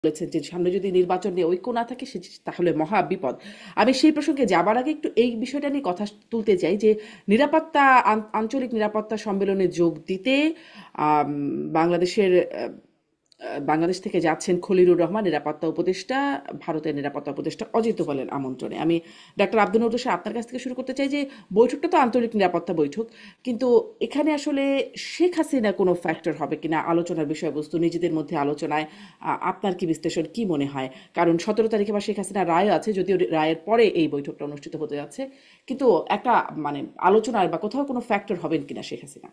বলেছেন যে সামনে যদি নির্বাচন নিয়ে ঐক্য না থাকে তাহলে মহা বিপদ। আমি সেই প্রসঙ্গে যাবার আগে একটু এই বিষয়টা নিয়ে কথা তুলতে চাই যে নিরাপত্তা আঞ্চলিক নিরাপত্তা সম্মেলনে যোগ দিতে আম, বাংলাদেশের বাংলাদেশ থেকে যাচ্ছেন খলিলুর রহমান নিরাপত্তা উপদেষ্টা, ভারতের নিরাপত্তা উপদেষ্টা অজিত দোভালের আমন্ত্রণে। আমি ডাক্তার আব্দুল নূর হোসেন আপনার কাছ থেকে শুরু করতে চাই যে বৈঠকটা তো আন্তরিক নিরাপত্তা বৈঠক, কিন্তু এখানে আসলে শেখ হাসিনা কোনো ফ্যাক্টর হবে কিনা আলোচনার বিষয়বস্তু নিজেদের মধ্যে আলোচনায়, আপনার কি বিশ্লেষণ, কি মনে হয়? কারণ 17 তারিখে বা শেখ হাসিনা রায় আছে, যদিও রায়ের পরে এই বৈঠকটা অনুষ্ঠিত হতে যাচ্ছে, কিন্তু একটা মানে আলোচনার বা কোথাও কোনো ফ্যাক্টর হবেন কিনা শেখ হাসিনা?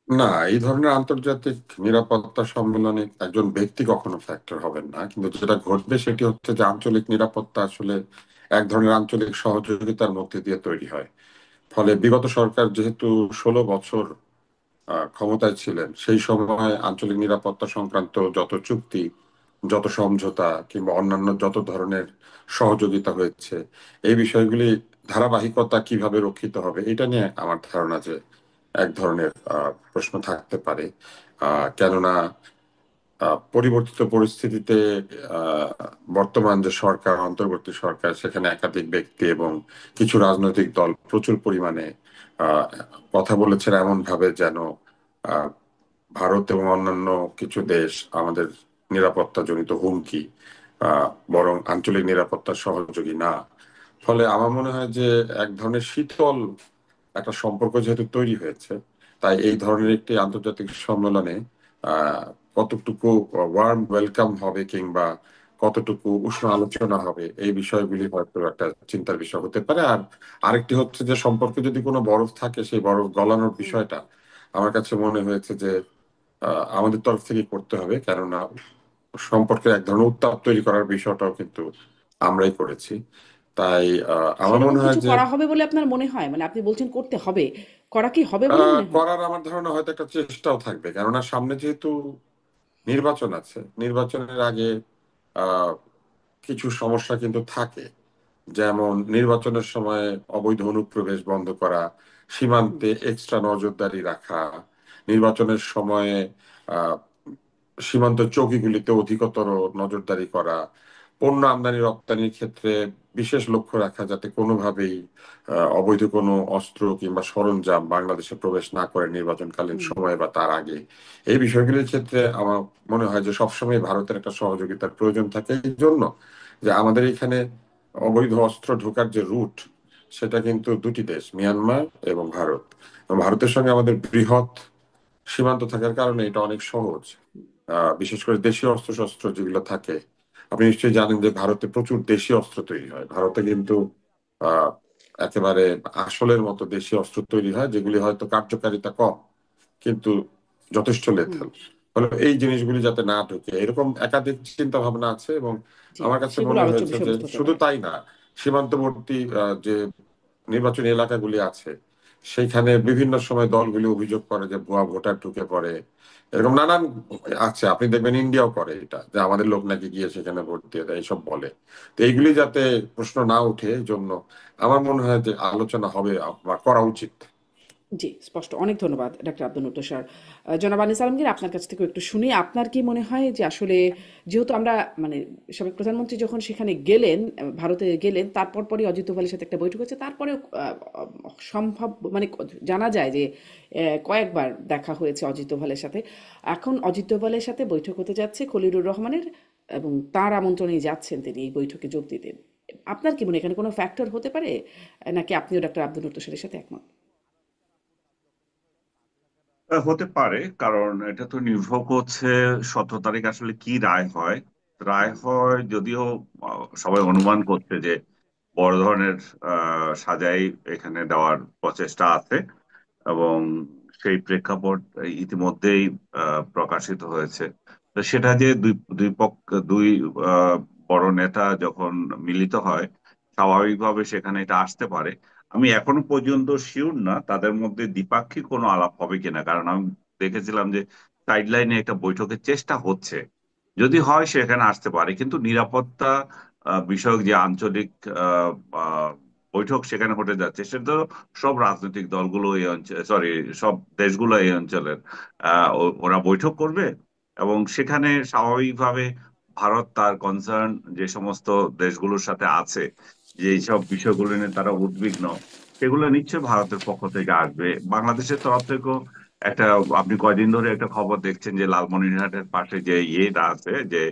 না, এই ধরনের আন্তর্জাতিক নিরাপত্তা সম্মেলনে একজন ব্যক্তি কখনো ফ্যাক্টর হবেন না, কিন্তু যেটা ঘটবে সেটি হচ্ছে যে আঞ্চলিক নিরাপত্তা আসলে এক ধরনের আঞ্চলিক সহযোগিতার মধ্যে দিয়ে তৈরি হয়। ফলে বিগত সরকার যেহেতু 16 বছর ক্ষমতায় ছিলেন, সেই সময় আঞ্চলিক নিরাপত্তা সংক্রান্ত যত চুক্তি, যত সমঝোতা কিংবা অন্যান্য যত ধরনের সহযোগিতা হয়েছে, এই বিষয়গুলি ধারাবাহিকতা কিভাবে রক্ষিত হবে এটা নিয়ে আমার ধারণা যে এক ধরনের প্রশ্ন থাকতে পারে। কেননা পরিবর্তিত পরিস্থিতিতে আহ, বর্তমান যে সরকার, অন্তর্বর্তী সরকার, সেখানে একাধিক ব্যক্তি এবং কিছু রাজনৈতিক দল প্রচুর পরিমাণে আহ, কথা বলেছেন এমন ভাবে যেন আহ, ভারত এবং অন্যান্য কিছু দেশ আমাদের নিরাপত্তা জনিত হুমকি, বরং আঞ্চলিক নিরাপত্তার সহযোগী না। ফলে আমার মনে হয় যে এক ধরনের শীতল একটা সম্পর্ক যেহেতু তৈরি হয়েছে, তাই এই ধরনের একটি আন্তর্জাতিক সম্মেলনে আহ কতটুকু ওয়ার্ম ওয়েলকাম হবে কিংবা কতটুকু উষ্ণ আলোচনা হবে, এই বিষয়গুলি হয়তো একটা চিন্তার বিষয় হতে পারে। আর আরেকটি হচ্ছে যে সম্পর্কে যদি কোনো বরফ থাকে, সেই বরফ গলানোর বিষয়টা আমার কাছে মনে হয়েছে যে আমাদের তরফ থেকে করতে হবে, কেননা সম্পর্কের এক ধরনের উত্তাপ তৈরি করার বিষয়টাও কিন্তু আমরাই করেছি। তাই আমার সেরকম মনে হয় কিছু যে করা হবে বলে আপনার মনে হয়? মানে আপনি বলছেন করতে হবে, করা কি হবে বলে মনে হয়? করার আমার ধারণা হয়তো একটা চেষ্টাও থাকবে, কেননা সামনে যেহেতু নির্বাচন আছে, নির্বাচনের আগে আহ, কিছু সমস্যা কিন্তু থাকে। যেমন নির্বাচনের সময় অবৈধ অনুপ্রবেশ বন্ধ করা, হুম। সীমান্তে এক্সট্রা নজরদারি রাখা, নির্বাচনের সময়ে আহ, সীমান্ত চৌকিগুলিতে অধিকতর নজরদারি করা, পণ্য আমদানি রপ্তানির ক্ষেত্রে বিশেষ লক্ষ্য রাখা যাতে কোনোভাবেই অবৈধ কোনো অস্ত্র কিংবা সরঞ্জাম বাংলাদেশে প্রবেশ না করে নির্বাচনকালীন হুম। সময়ে বা তার আগে। এই বিষয়গুলির ক্ষেত্রে আমার মনে হয় যে সবসময় ভারতের একটা সহযোগিতার প্রয়োজন থাকে, এই জন্য যে আমাদের এখানে অবৈধ অস্ত্র ঢোকার যে রুট, সেটা কিন্তু দুটি দেশ, মিয়ানমার এবং ভারত। এবং ভারতের সঙ্গে আমাদের বৃহৎ সীমান্ত থাকার কারণে এটা অনেক সহজ। বিশেষ করে দেশীয় অস্ত্রশস্ত্র যেগুলো থাকে, আপনি নিশ্চয়ই জানেন যে ভারতে প্রচুর দেশীয় অস্ত্র তৈরি হয়। ভারতে কিন্তু আহ একেবারে আসলের মতো দেশীয় অস্ত্র তৈরি হয়, যেগুলি হয়তো কার্যকারিতা কম কিন্তু যথেষ্ট হুম। লেথাল। ফলে এই জিনিসগুলি যাতে না ঢুকে, এরকম একাধিক চিন্তা ভাবনা আছে। এবং জি, আমার কাছে সেগুলো মনে আলোচ্য হয়েছে যে বিষয়বস্তু হতে শুধু পারে। তাই না, সীমান্তবর্তী যে নির্বাচনী এলাকাগুলি আছে, সেইখানে বিভিন্ন সময় দলগুলি অভিযোগ করে যে ভুয়া ভোটার ঢুকে পড়ে। এরকম নানান আছে, আপনি দেখবেন ইন্ডিয়াও করে এটা, যে আমাদের লোক নাকি গিয়ে সেখানে ভোট দিয়ে দেয়, এইসব বলে। তো এইগুলি যাতে প্রশ্ন না উঠে, এই জন্য আমার মনে হয় যে আলোচনা হবে বা করা উচিত। জি, স্পষ্ট। অনেক ধন্যবাদ ডাক্তার আব্দুল নূর তুষার। জনাব আনিস আলমগীর, আপনার কাছ থেকেও একটু শুনি। আপনার কি মনে হয় যে আসলে যেহেতু আমরা মানে সাবেক প্রধানমন্ত্রী যখন সেখানে গেলেন, ভারতে গেলেন, তারপর পরই অজিত দোভালের সাথে একটা বৈঠক হয়েছে। তারপরেও সম্ভব মানে জানা যায় যে কয়েকবার দেখা হয়েছে অজিত দোভালের সাথে। এখন অজিত দোভালের সাথে বৈঠক হতে যাচ্ছে খলিলুর রহমানের, এবং তার আমন্ত্রণেই যাচ্ছেন তিনি এই বৈঠকে যোগ দিতে। আপনার কি মনে হয় এখানে কোনো ফ্যাক্টর হতে পারে? নাকি আপনিও ডাক্তার আব্দুল নূর তুষারের সাথে একমত? হতে পারে, কারণ এটা তো নির্ভর করছে 17 তারিখ আসলে কি রায় হয়। রায় হয় যদিও সবাই অনুমান করছে যে বড় ধরনের সাজাই এখানে দেওয়ার প্রচেষ্টা আছে, এবং সেই প্রেক্ষাপট ইতিমধ্যেই প্রকাশিত হয়েছে। তো সেটা যে দুই দুই পক্ষ, দুই আহ, বড় নেতা যখন মিলিত হয়, স্বাভাবিকভাবে সেখানে এটা আসতে পারে। আমি এখনো পর্যন্ত শিওর না তাদের মধ্যে দ্বিপাক্ষিক কোনো আলাপ হবে কিনা, কারণ আমি দেখেছিলাম যে সাইডলাইনে একটা বৈঠকের চেষ্টা হচ্ছে। যদি হয় সেখানে আসতে পারে, কিন্তু নিরাপত্তা বিষয়ক যে আঞ্চলিক আহ, আহ, বৈঠক সেখানে হতে যাচ্ছে, সেটা তো সব রাজনৈতিক দলগুলো এই অঞ্চল, সরি, সব দেশগুলো এই অঞ্চলের ওরা বৈঠক করবে, এবং সেখানে স্বাভাবিকভাবে ভারত তার কনসার্ন যে সমস্ত দেশগুলোর সাথে আছে, যে এইসব বিষয়গুলো নিয়ে তারা উদ্বিগ্ন, সেগুলো নিশ্চয়ই ভারতের পক্ষ থেকে আসবে। বাংলাদেশের তরফ থেকেও একটা, আপনি কয়দিন ধরে একটা খবর দেখছেন যে লালমনিরহাটের পাশে যে ইয়েটা আছে, যে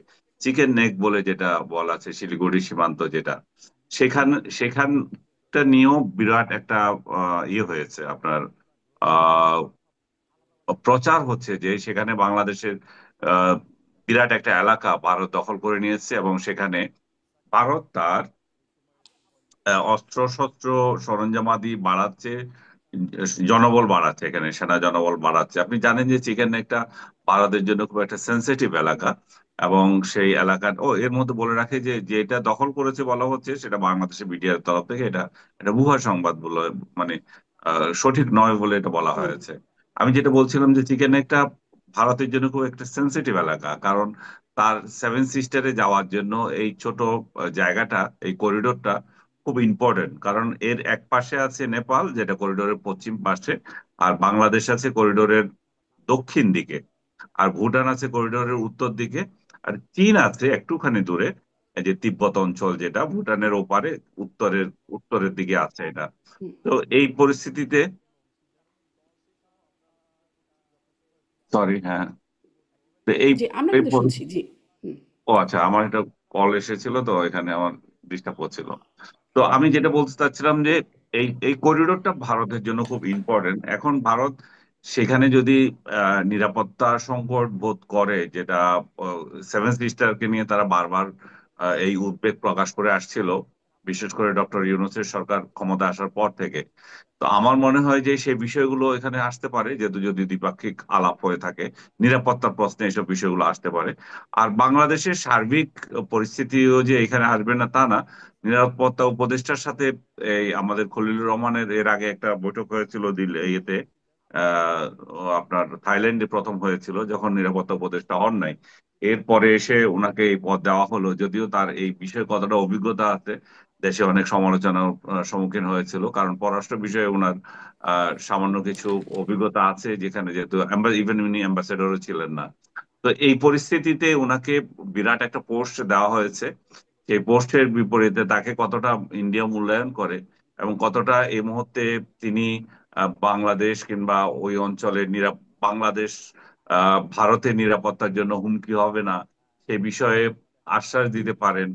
চিকেন নেক বলে যেটা বলা আছে, শিলিগুড়ি সীমান্ত যেটা, সেখানটা নিয়েও বিরাট একটা ইয়ে হয়েছে আপনার, আহ প্রচার হচ্ছে যে সেখানে বাংলাদেশের আহ বিরাট একটা এলাকা ভারত দখল করে নিয়েছে, এবং সেখানে ভারত তার অস্ত্র শস্ত্র সরঞ্জামাদি বাড়াচ্ছে, জনবল বাড়াচ্ছে, এখানে সেনা জনবল বাড়াচ্ছে। আপনি জানেন যে চিকেন একটা ভারতের জন্য খুব একটা সেন্সিটিভ এলাকা, এবং সেই এলাকা এর মধ্যে বলে রাখে যে যেটা দখল করেছে বলা হচ্ছে সেটা বাংলাদেশের মিডিয়ার তরফ থেকে এটা এটা ভুয়া সংবাদ বলে, মানে সঠিক নয় বলে এটা বলা হুম হয়েছে। আমি যেটা বলছিলাম যে চিকেন একটা ভারতের জন্য খুব একটা সেন্সিটিভ এলাকা, কারণ তার সেভেন সিস্টারে যাওয়ার জন্য এই ছোট জায়গাটা, এই করিডোরটা খুব ইম্পর্টেন্ট। কারণ এর এক পাশে আছে নেপাল, যেটা করিডোরের পশ্চিম পাশে, আর বাংলাদেশ আছে করিডোরের দক্ষিণ দিকে, আর ভুটান আছে করিডোরের উত্তর দিকে, আর চীন আছে একটুখানি দূরে, এই যে তিব্বত অঞ্চল যেটা ভুটানের ওপারে উত্তরের উত্তরের দিকে আছে এটা। হুম। তো এই পরিস্থিতিতে, সরি, হ্যাঁ, তো এই জি, আমরা এই কিন্তু শুনছি, জি। হুম ও আচ্ছা, আমার একটা কল এসেছিল, তো এখানে আমার ডিস্টার্ব হচ্ছিল। তো আমি যেটা বলতে চাচ্ছিলাম যে এই করিডোরটা ভারতের জন্য খুব ইম্পর্টেন্ট। এখন ভারত সেখানে যদি নিরাপত্তা সংকট বোধ করে, যেটা সেভেন সিস্টারকে নিয়ে তারা বারবার এই উদ্বেগ প্রকাশ করে আসছিল, বিশেষ করে ডক্টর ইউনূসের সরকার ক্ষমতা আসার পর থেকে। তো আমার মনে হয় যে সেই বিষয়গুলো এখানে আসতে পারে, যেহেতু যদি দ্বিপাক্ষিক আলাপ হয়ে থাকে, নিরাপত্তার প্রশ্নে এসব বিষয়গুলো আসতে পারে। আর বাংলাদেশের সার্বিক পরিস্থিতিও যে এখানে আসবে না তা না। নিরাপত্তা উপদেষ্টার সাথে এই আমাদের খলিলুর রহমানের এর আগে একটা বৈঠক হয়েছিল দিল্লি ইয়েতে, আহ আপনার থাইল্যান্ডে প্রথম হয়েছিল যখন নিরাপত্তা উপদেষ্টা হন নাই। এরপরে এসে ওনাকে এই পদ দেওয়া হলো, যদিও তার এই বিষয়ে কতটা অভিজ্ঞতা আছে দেশে অনেক সমালোচনার সম্মুখীন হয়েছিল, কারণ পররাষ্ট্র বিষয়ে ওনার সামান্য কিছু অভিজ্ঞতা আছে, যেখানে যেহেতু ইভেন উনি অ্যাম্বাসেডরও ছিলেন না। তো এই পরিস্থিতিতে ওনাকে বিরাট একটা পোস্ট দেওয়া হয়েছে। সেই পোস্টের বিপরীতে তাকে কতটা ইন্ডিয়া মূল্যায়ন করে, এবং কতটা এই মুহূর্তে তিনি বাংলাদেশ কিংবা ওই অঞ্চলের বাংলাদেশ ভারতের নিরাপত্তার জন্য হুমকি হবে না সে বিষয়ে আশ্বাস দিতে পারেন,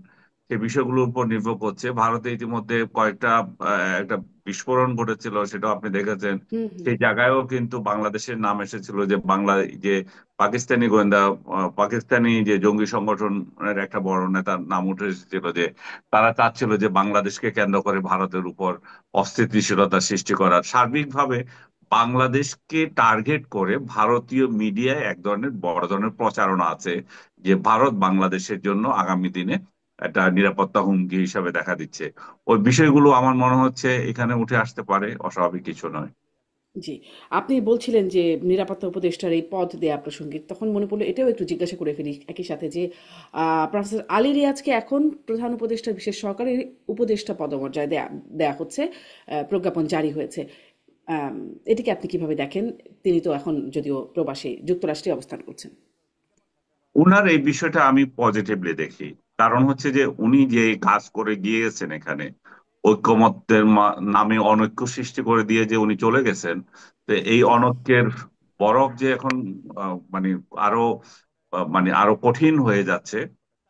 সে বিষয়গুলোর উপর নির্ভর করছে। ভারতে ইতিমধ্যে কয়েকটা একটা বিস্ফোরণ ঘটেছিল, সেটা আপনি দেখেছেন। হুম হুম সেই জায়গায়ও কিন্তু বাংলাদেশের নাম এসেছিল, যে যে পাকিস্তানি গোয়েন্দা, পাকিস্তানি যে জঙ্গি সংগঠনের একটা বড় নেতার নাম উঠে এসেছিল, যে তারা চাচ্ছিল যে বাংলাদেশকে কেন্দ্র করে ভারতের উপর অস্থিতিশীলতা সৃষ্টি করার। সার্বিকভাবে বাংলাদেশকে টার্গেট করে ভারতীয় মিডিয়ায় এক ধরনের বড় ধরনের প্রচারণা আছে, যে ভারত বাংলাদেশের জন্য আগামী দিনে একটা নিরাপত্তা হুমকি হিসাবে দেখা দিচ্ছে। ওই বিষয়গুলো আমার মনে হচ্ছে এখানে উঠে আসতে পারে, অস্বাভাবিক কিছু নয়। জি, আপনি বলছিলেন যে নিরাপত্তা উপদেষ্টার এই পদ দেয়া প্রসঙ্গে, তখন মনে পড়লো এটাও একটু জিজ্ঞাসা করে ফেলি একই সাথে যে প্রফেসর আলী রিয়াজকে এখন প্রধান উপদেষ্টা বিশেষ সরকারি উপদেষ্টা পদমর্যায় দেয়া দেয়া হচ্ছে, প্রজ্ঞাপন জারি হয়েছে। আম, এটিকে আপনি কিভাবে দেখেন? তিনি তো এখন যদিও প্রবাসী যুক্তরাষ্ট্রে অবস্থান করছেন। উনার এই বিষয়টা আমি পজিটিভলি দেখি। কারণ হচ্ছে যে উনি যে কাজ করে গিয়েছেন এখানে, ঐক্যমত্যের নামে অনৈক্য সৃষ্টি করে দিয়ে যে উনি চলে গেছেন, তো এই অনৈক্যের বরফ যে এখন মানে আরো মানে আরো কঠিন হয়ে যাচ্ছে,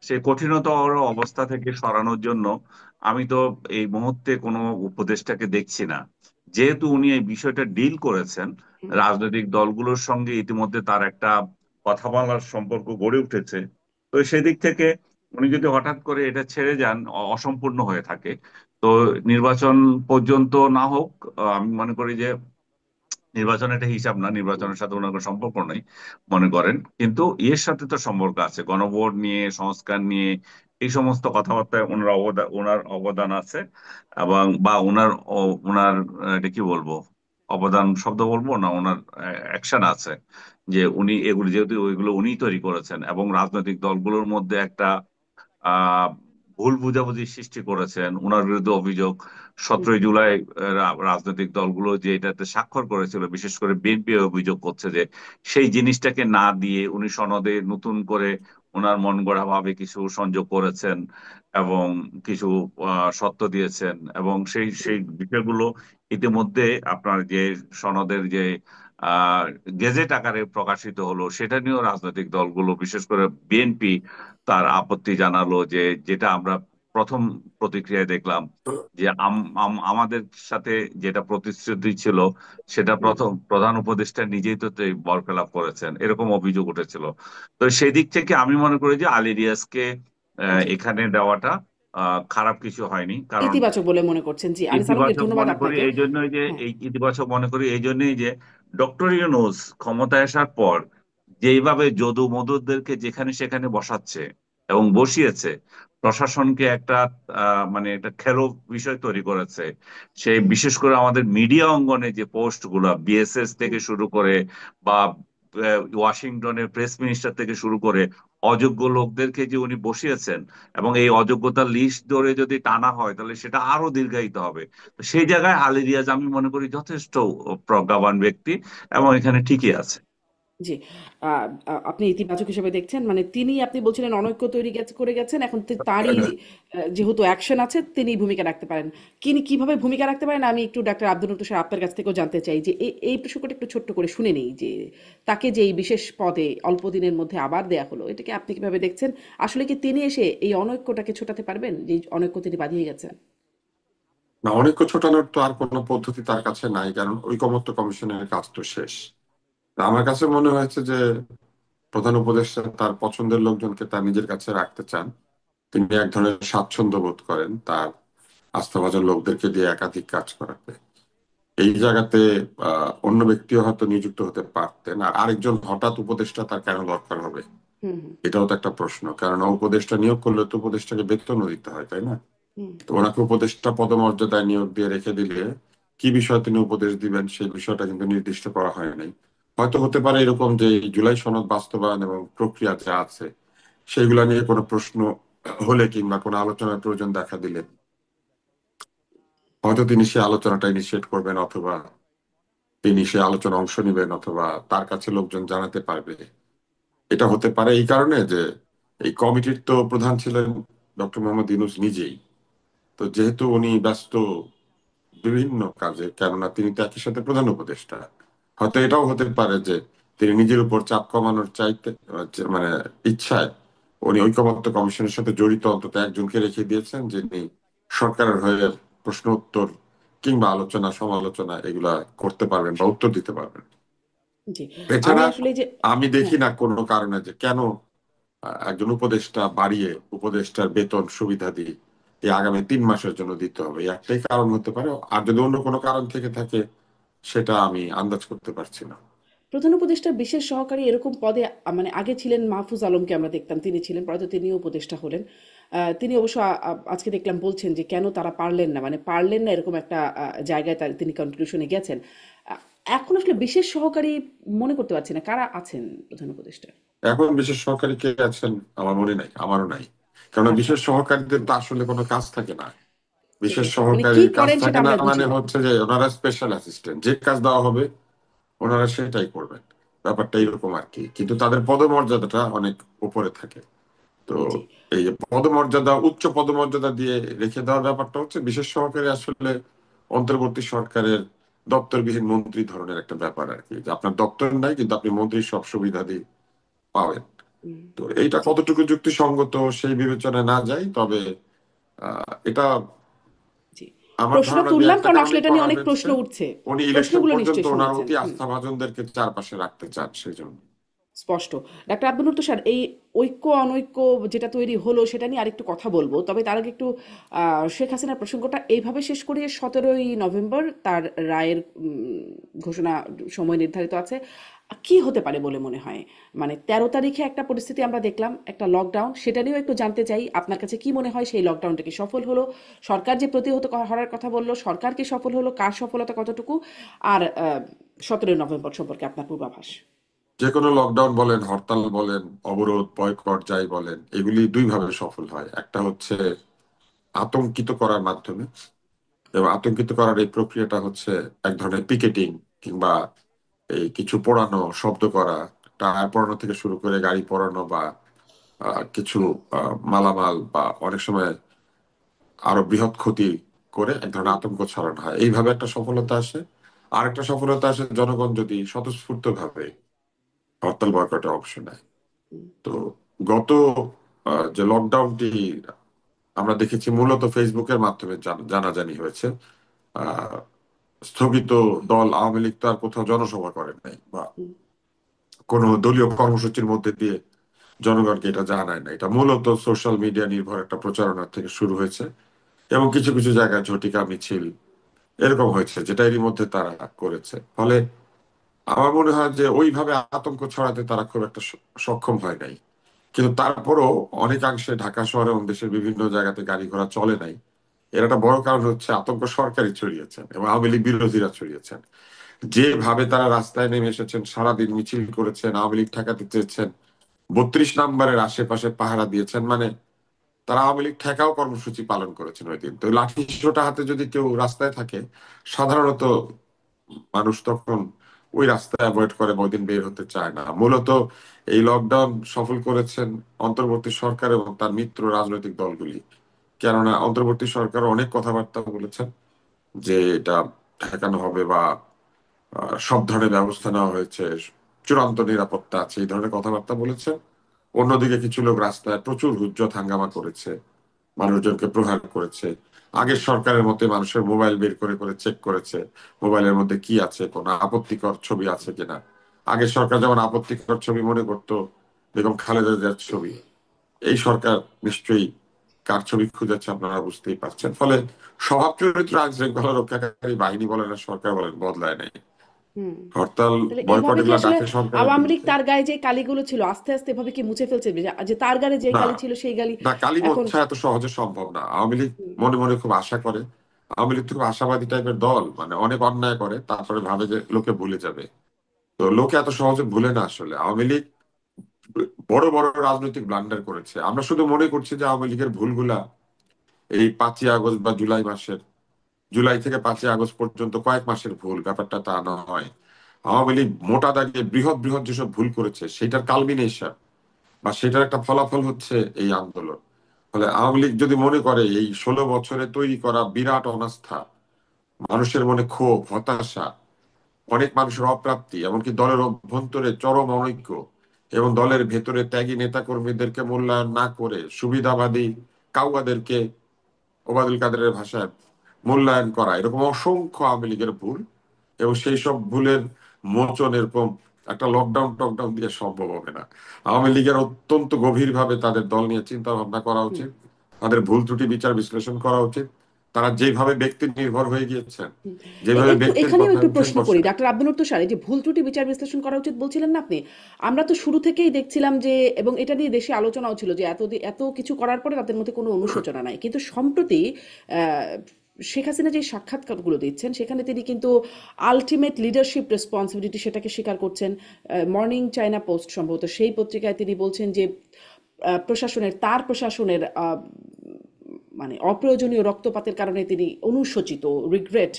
সেই কঠিনতর অবস্থা থেকে সরানোর জন্য আমি তো এই মুহূর্তে কোনো উপদেষ্টাকে দেখছি না। যেহেতু উনি এই বিষয়টা ডিল করেছেন, হুম রাজনৈতিক দলগুলোর সঙ্গে ইতিমধ্যে তার একটা কথা বলার সম্পর্ক গড়ে উঠেছে, তো সেদিক থেকে উনি যদি হঠাৎ করে এটা ছেড়ে যান, অসম্পূর্ণ হয়ে থাকে, তো নির্বাচন পর্যন্ত না হোক, আমি মনে করি যে নির্বাচন এটা হিসাব না, হুম নির্বাচনের সাথে ওনার কোনো সম্পর্ক নেই মনে করেন, কিন্তু এর সাথে তো সম্পর্ক আছে, গণভোট নিয়ে, সংস্কার নিয়ে, এই সমস্ত কথাবার্তায় ওনার অবদান আছে, এবং বা ওনার এটা কি বলবো, অবদান শব্দ বলবো না, ওনার অ্যাকশন আছে, যে উনি এগুলি যেহেতু ওইগুলো উনিই তৈরি করেছেন, এবং রাজনৈতিক দলগুলোর মধ্যে একটা ভুল বুঝাবুঝি সৃষ্টি করেছেন। ওনার বিরুদ্ধে অভিযোগ 17ই জুলাই রাজনৈতিক দলগুলো যে এটাতে স্বাক্ষর করেছিল, বিশেষ করে বিএনপি অভিযোগ করছে যে সেই জিনিসটাকে না দিয়ে উনি সনদে নতুন করে ওনার মন গড়া ভাবে কিছু সংযোগ করেছেন এবং কিছু সত্য দিয়েছেন, এবং সেই সেই বিষয়গুলো ইতিমধ্যে আপনার যে সনদের যে আহ গেজেট আকারে প্রকাশিত হলো সেটা নিয়েও রাজনৈতিক দলগুলো বিশেষ করে বিএনপি তার আপত্তি জানালো, যে যেটা আমরা প্রথম প্রতিক্রিয়ায় দেখলাম যে আমাদের সাথে যেটা প্রতিশ্রুতি ছিল সেটা প্রথম প্রধান উপদেষ্টা নিজেই তো বরখেলাপ করেছেন, এরকম অভিযোগ উঠেছিল। তো সেই দিক থেকে আমি মনে করি যে আলী রিয়াজকে জি, এখানে দেওয়াটা খারাপ কিছু হয়নি, কারণ ইতিবাচক বলে মনে করছেন। জি, আনিস আলমগীর, ইতিবাচক ধন্যবাদ মনে করি আপনাকে। এই জন্যই যে হ্যাঁ। এই ইতিবাচক মনে করি এই জন্যই যে ডক্টর ইউনূস ক্ষমতায় আসার পর যেইভাবে যদু মধুদেরকে যেখানে সেখানে বসাচ্ছে এবং বসিয়েছে, প্রশাসনকে একটা মানে একটা খেলো বিষয় তৈরি করেছে। সেই বিশেষ করে আমাদের মিডিয়া অঙ্গনে যে পোস্ট গুলা বিএসএস থেকে শুরু করে বা ওয়াশিংটনের প্রেস মিনিস্টার থেকে শুরু করে অযোগ্য লোকদেরকে যে উনি বসিয়েছেন, এবং এই অযোগ্যতার লিস্ট ধরে যদি টানা হয় তাহলে সেটা আরো দীর্ঘায়িত হবে। তো সেই জায়গায় আলী রিয়াজ আমি মনে করি যথেষ্ট প্রজ্ঞাবান ব্যক্তি এবং এখানে ঠিকই আছে। জি, আপনি ইতিবাচক হিসেবে দেখছেন, মানে তিনি, আপনি বলছিলেন অনৈক্য তৈরি করে গেছেন, এখন তারই যেহেতু অ্যাকশন আছে তিনি ভূমিকা রাখতে পারেন। কিভাবে ভূমিকা রাখতে পারেন আমি একটু ডাক্তার আব্দুল তুষার আপনার কাছ থেকেও জানতে চাই, যে এই প্রসঙ্গটা একটু ছোট্ট করে শুনে নেই, যে তাকে যে এই বিশেষ পদে অল্প দিনের মধ্যে আবার দেয়া হলো, এটাকে আপনি কিভাবে দেখছেন? আসলে কি তিনি এসে এই অনৈক্যটাকে ছোটাতে পারবেন, যে অনৈক্য তিনি বাঁধিয়ে গেছেন? না, অনৈক্য ছোটানোর তো আর কোনো পদ্ধতি তার কাছে নাই, কারণ ঐকমত্য কমিশনের কাজ তো শেষ। তা আমার কাছে মনে হয়েছে যে প্রধান উপদেষ্টা তার পছন্দের লোকজনকে তার নিজের কাছে রাখতে চান। তিনি এক ধরনের স্বাচ্ছন্দ্য বোধ করেন তার আস্থাভাজন লোকদেরকে দিয়ে একাধিক কাজ করাতে। এই জায়গাতে অন্য ব্যক্তিও হয়তো নিযুক্ত হতে পারতেন। আর আরেকজন হঠাৎ উপদেষ্টা তার কেন দরকার হবে, হুম, হুম, এটাও তো একটা প্রশ্ন। কারণ উপদেষ্টা নিয়োগ করলে তো উপদেষ্টাকে বেতনও দিতে হয়, তাই না? হুম। তো ওনাকে উপদেষ্টা পদমর্যাদায় নিয়োগ দিয়ে রেখে দিলে কি বিষয়ে তিনি উপদেশ দিবেন সেই বিষয়টা কিন্তু নির্দিষ্ট করা হয় নাই। হয়তো হতে পারে এরকম যে এই জুলাই সনদ বাস্তবায়ন এবং প্রক্রিয়া যা আছে সেগুলা নিয়ে কোনো প্রশ্ন হলে কিংবা কোনো আলোচনার প্রয়োজন দেখা দিলে হয়তো তিনি সেই আলোচনাটা ইনিশিয়েট করবেন, অথবা তিনি সে আলোচনা অংশ নেবেন, অথবা তার কাছে লোকজন জানাতে পারবে। এটা হতে পারে এই কারণে যে এই কমিটির তো প্রধান ছিলেন ডক্টর মোহাম্মদ ইউনূস নিজেই। তো যেহেতু উনি ব্যস্ত বিভিন্ন কাজে, কেননা তিনি তো একই সাথে প্রধান উপদেষ্টা, হয়তো এটাও হতে পারে যে তিনি নিজের উপর চাপ কমানোর চাইতে মানে ইচ্ছায় উনি ঐকমত্য কমিশনের সাথে জড়িত অন্তত একজনকে রেখে দিয়েছেন, যিনি সরকারের হয়ে প্রশ্ন উত্তর কিংবা আলোচনা সমালোচনা এগুলা করতে পারবেন বা উত্তর দিতে পারবেন। জি, আমি এছাড়া আসলে যে, আমি দেখি হ্যাঁ, না কোনো কারণে যে কেন একজন উপদেষ্টা বাড়িয়ে উপদেষ্টার বেতন সুবিধাদি এই আগামী 3 মাসের জন্য দিতে হবে। এই একটাই কারণ হতে পারে, আর যদি অন্য কোনো কারণ থেকে থাকে সেটা আমি আন্দাজ করতে পারছি না। প্রধান উপদেষ্টা বিশেষ সহকারী এরকম পদে মানে আগে ছিলেন মাহফুজ আলমকে আমরা দেখতাম, তিনি ছিলেন, পরে তো তিনিও উপদেষ্টা হলেন। তিনি অবশ্য আজকে দেখলাম বলছেন যে কেন তারা পারলেন না, মানে পারলেন না এরকম একটা জায়গায় তিনি কনক্লুশনে গেছেন। আহ, এখন আসলে বিশেষ সহকারী মনে করতে পারছি না কারা আছেন প্রধান উপদেষ্টা। এখন বিশেষ সহকারী কে আছেন আমার মনে নাই, আমারও নাই। কারণ আচ্ছা, বিশেষ সহকারীদের তো আসলে কোনো কাজ থাকে না। বিশেষ সেটাই তো, মানে কি সহকারীর কাজ করেন সেটা থাকে না, আমরা বুঝি মানে না। হচ্ছে যে ওনারা স্পেশাল অ্যাসিস্ট্যান্ট, যে কাজ দেওয়া হবে ওনারা সেটাই করবেন। ব্যাপারটা এরকম আর কি, কিন্তু তাদের পদমর্যাদাটা অনেক উপরে থাকে। তো জি, এই যে পদমর্যাদা, উচ্চ পদমর্যাদা দিয়ে রেখে দেওয়ার ব্যাপারটা হচ্ছে বিশেষ সহকারী আসলে অন্তর্বর্তী সরকারের দপ্তরবিহীন মন্ত্রী ধরনের একটা ব্যাপার আর কি, যে আপনার দপ্তর নাই কিন্তু আপনি মন্ত্রীর সব সুবিধা দিয়ে পাবেন। হুম, তো এইটা জি, কতটুকু যুক্তিসঙ্গত সেই বিবেচনায় না যায়, তবে এটা জি। আমার প্রশ্নটা ধারণা যে তুললাম একটা কারণ আসলে কারণে এটা করা নিয়ে অনেক হয়েছে। প্রশ্ন উঠছে। উনি ইলেকশন প্রশ্নগুলো পর্যন্ত নিশ্চয়ই ওনার শুনেছেন। অতি হুম। আস্থাভাজনদেরকে চারপাশে রাখতে চান সেই জন্য। স্পষ্ট। ডাক্তার আব্দুল তুষার, এই ঐক্য অনৈক্য যেটা তৈরি হলো সেটা নিয়ে আরেকটু কথা বলবো, তবে তার আগে একটু শেখ হাসিনার প্রসঙ্গটা এইভাবে শেষ করি। 17ই নভেম্বর তার রায়ের ঘোষণা, সময় নির্ধারিত আছে। কি হতে পারে বলে মনে হয়? মানে 13 তারিখে একটা পরিস্থিতি আমরা দেখলাম, একটা লকডাউন, সেটা নিয়েও একটু জানতে চাই আপনার কাছে কি মনে হয়, সেই লকডাউনটা কি সফল হলো? সরকার যে প্রতিহত হওয়ার কথা বললো, সরকার কি সফল হলো? কার সফলতা কতটুকু? আর 17ই নভেম্বর সম্পর্কে আপনার পূর্বাভাস। যে কোনো লকডাউন বলেন, হরতাল বলেন, অবরোধ, বয়কট যাই বলেন, এগুলি দুই ভাবে সফল হয়। একটা হচ্ছে আতঙ্কিত করার মাধ্যমে, এবং আতঙ্কিত করার এই প্রক্রিয়াটা হচ্ছে এক ধরনের পিকেটিং, কিংবা এই কিছু পোড়ানো, শব্দ করা, টায়ার পোড়ানো থেকে শুরু করে গাড়ি পোড়ানো, বা কিছু মালামাল, বা অনেক সময় আরো বৃহৎ ক্ষতি করে এক ধরনের হুম, আতঙ্ক ছড়ানো হয়। এইভাবে একটা সফলতা আসে। আর একটা সফলতা আসে জনগণ যদি স্বতঃস্ফূর্ত ভাবে হরতাল বয়কটে অংশ নেয়। হুম, তো গত যে লকডাউনটি আমরা দেখেছি মূলত ফেসবুকের মাধ্যমে জানাজানি হয়েছে। আহ, স্থগিত দল আওয়ামী লীগ তো আর কোথাও জনসভা করে নাই, বা হুম, কোনো দলীয় কর্মসূচির মধ্যে দিয়ে জনগণকে এটা জানায় না। এটা মূলত সোশ্যাল মিডিয়া নির্ভর একটা প্রচারণা থেকে শুরু হয়েছে, এবং কিছু কিছু জায়গায় ঝটিকা মিছিল এরকম হয়েছে, যেটা এরই মধ্যে তারা করেছে। ফলে আমার মনে হয় যে ওইভাবে আতঙ্ক ছড়াতে তারা খুব একটা সক্ষম হয় নাই। কিন্তু তারপরও অনেকাংশে ঢাকা শহরে এবং দেশের বিভিন্ন জায়গাতে গাড়ি ঘোড়া চলে নাই। এর একটা বড় কারণ হচ্ছে আতঙ্ক সরকারই ছড়িয়েছেন এবং আওয়ামী লীগ বিরোধীরা ছড়িয়েছেন। যেভাবে তারা রাস্তায় নেমে এসেছেন, সারাদিন মিছিল করেছেন, আওয়ামী লীগ ঠেকাতে চেয়েছেন, 32 নম্বরের আশেপাশে পাহারা দিয়েছেন, মানে তারা আওয়ামী লীগ ঠেকাও কর্মসূচি পালন করেছেন ওই দিন। তো লাঠি সোটা হাতে যদি কেউ রাস্তায় থাকে, সাধারণত মানুষ তখন ওই রাস্তায় অ্যাভয়েড করে, ওই দিন বের হতে চায় না। মূলত এই লকডাউন সফল করেছেন অন্তর্বর্তী সরকার এবং তার মিত্র রাজনৈতিক দলগুলি। কেননা অন্তর্বর্তী সরকার অনেক কথাবার্তা বলেছেন যে এটা ঠেকানো হবে, বা সব ধরনের ব্যবস্থা নেওয়া হয়েছে, চূড়ান্ত নিরাপত্তা আছে, এই ধরনের কথাবার্তা বলেছেন। অন্যদিকে কিছু লোক রাস্তায় প্রচুর হুজ্জত হাঙ্গামা করেছে, মানুষজনকে প্রহার করেছে। আগের সরকারের মতে মানুষের মোবাইল বের করে করে চেক করেছে মোবাইলের মধ্যে কি আছে, কোনো আপত্তিকর ছবি আছে কিনা। আগের সরকার যেমন আপত্তিকর ছবি মনে করতো বেগম খালেদা জিয়ার ছবি, এই সরকার নিশ্চয়ই কার ছবি খুঁজেছে আপনারা বুঝতেই পারছেন। ফলে স্বভাব চরিত্র আইন শৃঙ্খলা রক্ষাকারী বাহিনী বলেন আর সরকার বলেন বদলায় নাই। হুম। হরতাল তাহলে বয়কট এইভাবে কি এগুলা আসলে ডাকে সরকারের আওয়ামী লীগ বিরুদ্ধে। তার গায়ে যে কালিগুলো ছিল আস্তে আস্তে এভাবে কি মুছে ফেলছে, যে যে তার গায়ে যে না, কালি ছিল সেই কালি না, কালী এখন? মোছা এত সহজে সম্ভব না। আওয়ামী লীগ হুম, মনে মনে খুব আশা করে। আওয়ামী লীগ তো খুব আশাবাদী টাইপের দল, মানে অনেক অন্যায় করে তারপরে ভাবে যে লোকে ভুলে যাবে। তো লোকে এত সহজে ভুলে না। আসলে আওয়ামী লীগ বড় বড় রাজনৈতিক ব্লান্ডার করেছে। আমরা শুধু মনে করছি যে আওয়ামী লীগের ভুলগুলা এই 5ই আগস্ট বা জুলাই থেকে 5ই আগস্ট পর্যন্ত কয়েক মাসের ভুল, ব্যাপারটা তা নয়। আওয়ামী লীগ মোটা দাগে বৃহৎ বৃহৎ যেসব ভুল করেছে সেটার কালমিনেশন, বা সেটার একটা ফলাফল হচ্ছে এই আন্দোলন। ফলে আওয়ামী লীগ যদি মনে করে এই 16 বছরে তৈরি করা বিরাট অনাস্থা, মানুষের মনে ক্ষোভ, হতাশা, অনেক মানুষের অপ্রাপ্তি, এমনকি দলের অভ্যন্তরে চরম অনৈক্য, এবং দলের ভেতরে ত্যাগী নেতা কর্মীদেরকে মূল্যায়ন না করে সুবিধাবাদী কাউয়াদেরকে, ওবায়দুল কাদেরের ভাষায়, মূল্যায়ন করা, এরকম অসংখ্য আওয়ামী লীগের ভুল। এবং সেই সব ভুলের মোচন এরকম একটা লকডাউন টকডাউন দিয়ে সম্ভব হবে না। আওয়ামী লীগের অত্যন্ত গভীরভাবে তাদের দল নিয়ে চিন্তা ভাবনা করা হুম, উচিত, তাদের ভুল ত্রুটি বিচার বিশ্লেষণ করা উচিত। তারা যেভাবে ব্যক্তি নির্ভর হয়ে গিয়েছেন, হুম। যেভাবে একটু ব্যক্তির এখানেও কথা একটু উঠে প্রশ্ন করি, বসে। ডাক্তার আব্দুল তুষার, এই যে ভুল ত্রুটি বিচার বিশ্লেষণ করা উচিত বলছিলেন না আপনি, আমরা তো শুরু থেকেই দেখছিলাম যে, এবং এটা নিয়ে দেশে আলোচনাও ছিল যে এত কিছু করার পরে তাদের মধ্যে কোনো অনুশোচনা নাই, কিন্তু সম্প্রতি আহ, শেখ হাসিনা যে সাক্ষাৎকারগুলো দিচ্ছেন সেখানে তিনি কিন্তু আলটিমেট লিডারশিপ রেসপন্সিবিলিটি সেটাকে স্বীকার করছেন। মর্নিং চায়না পোস্ট সম্ভবত সেই পত্রিকায় তিনি বলছেন যে তার প্রশাসনের মানে অপ্রয়োজনীয় রক্তপাতের কারণে তিনি অনুশোচিত, রিগ্রেট,